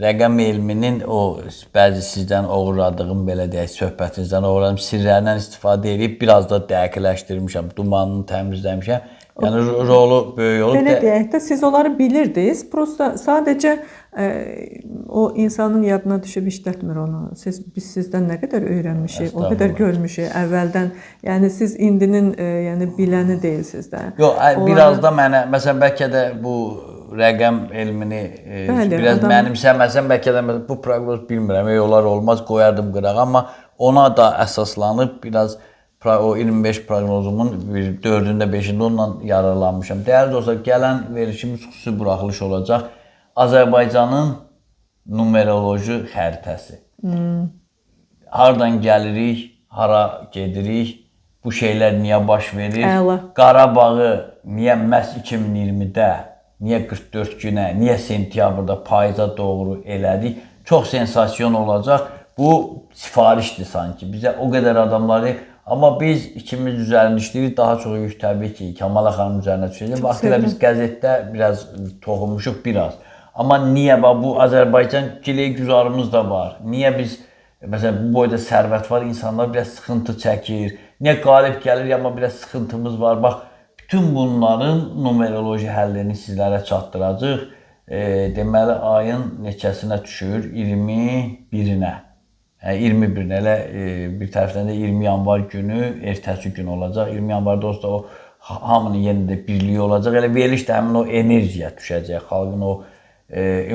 rəqəm elminin o bəzi sizdən oğurladığım, belə deyək, söhbətinizdən oğurladığım sirlərindən istifadə edib biraz da dəqiqləşdirmişəm, dumanını təmizləmişəm. Yəni rolu böyük olub. Belə deyək də, siz onları bilirdiniz. Prosta sadəcə o insanın yadına düşüb işlətmir onu. Biz sizdən nə qədər öyrənmişik, o qədər görmüşük əvvəldən. Yəni siz indinin biləni deyilsiniz də. Yox, biraz da mənə, məsələn, bəlkə də bu rəqəm elmini biraz mənimsəməsəm, bəlkə də bu proqnoz bilmirəm, olar olmaz, qoyardım qırağa, amma ona da əsaslanıb biraz o 25 proqnozumun 4-də, 5-də ondan yararlanmışam. Dəyərli dostlar, gələn verilişimiz xüsusi buraxılış olacaq. Azərbaycanın numeroloji xəritəsi. Hardan gəlirik, hara gedirik, bu şeylər niyə baş verir? Qarabağı niyə məhz 2020-də, niyə 44 günə, niyə sentyabrda, payıza doğru elədik? Çox sensasiyon olacaq. Bu sifarişdir sanki. Bizə o qədər adamlar deyil. Amma biz ikimiz üzərində işləyirik, daha çox yük təbii ki, Kəmala xanım üzərinə düşəcək. Vaxtilə biz qəzetdə biraz toxunmuşuq biraz. Amma niyə? Bu Azərbaycan giləy-güzarımız da var. Niyə biz, məsələn, bu boyda sərvət var, insanlar biraz sıxıntı çəkir. Niyə qalib gəlir, amma biraz sıxıntımız var. Bax, bütün bunların numeroloji həllini sizlərə çatdıracaq. Deməli, ayın neçəsinə düşür? 21-inə. 21-in elə bir tərəfdən də 20 yanvar günü ertəsi gün olacaq. 20 yanvarda olsa o hamının yenində birliyi olacaq. Elə veriliş də həmin o energiya düşəcək. Xalqın o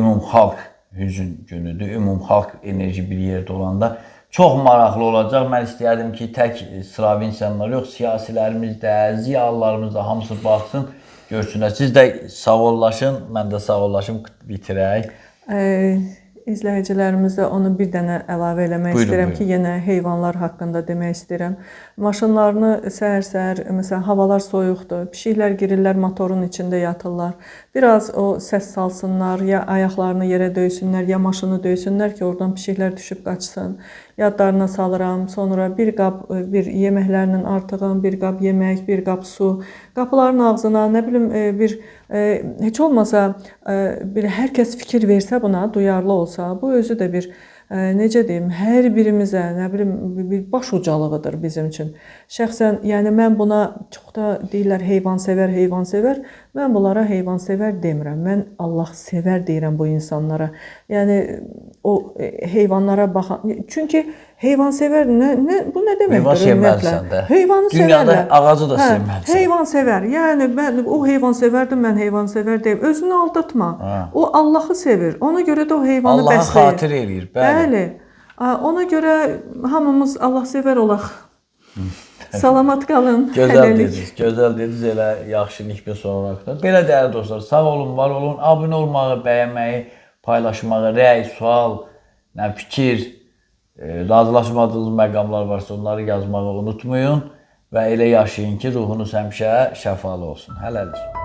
ümumxalq hüzün günüdür. Ümumxalq enerji bir yerdə olanda çox maraqlı olacaq. Mən istəyərdim ki, tək sıravi insanlar yox, siyasilərimiz də, ziyalılarımız da hamısı baxsın, görsünlər. Siz də sağollaşın, mən də sağollaşım, bitirək. İzləyicilərimizə onu bir dənə əlavə eləmək istəyirəm ki, yenə heyvanlar haqqında demək istəyirəm. Maşınlarını səhər-səhər, məsələn, havalar soyuqdur, pişiklər girirlər, motorun içində yatırlar. Biraz o səs salsınlar, ya ayaqlarını yerə döysünlər, ya maşını döysünlər ki, oradan pişiklər düşüb qaçsın. Yadlarına salıram, sonra bir qab yeməklərinin artığın, bir qab yemək, bir qab su, qapıların ağzına, nə bilim, heç olmasa bir hər kəs fikir versə buna, duyarlı olsa, bu özü də bir necə deyim, hər birimizə, nə bilim, bir baş ucalığıdır bizim üçün. Şəxsən, yəni mən buna çox da deyirlər heyvansevər. Mən bunlara heyvansevər demirəm. Mən Allahsevər deyirəm bu insanlara. Yəni o heyvanlara baxan, çünki heyvansevər bu nə deməkdir? Heyvan sevməlisən də. Heyvanı Dünyada sevərlər. ağacı da sevməlisən. Heyvansevər. Yəni mən o heyvansevərdir, mən heyvansevər deyim. Özünü aldatma. O Allahı sevir. Ona görə də o heyvanı Allahı bəsləyir. xatir eləyir. Bəli. Ona görə hamımız Allahsevər olaq. Salamat qalın. Gözəl dediniz, gözəl dediniz, elə yaxşı nikbə sonraqda. Belə dəyərli dostlar, sağ olun, var olun. Abunə olmağı, bəyənməyi, paylaşmağı, rəy, sual, fikir, razılaşmadığınız məqamlar varsa onları yazmağı unutmayın və elə yaşayın ki, ruhunuz həmişə şəfalı olsun. Hələlik.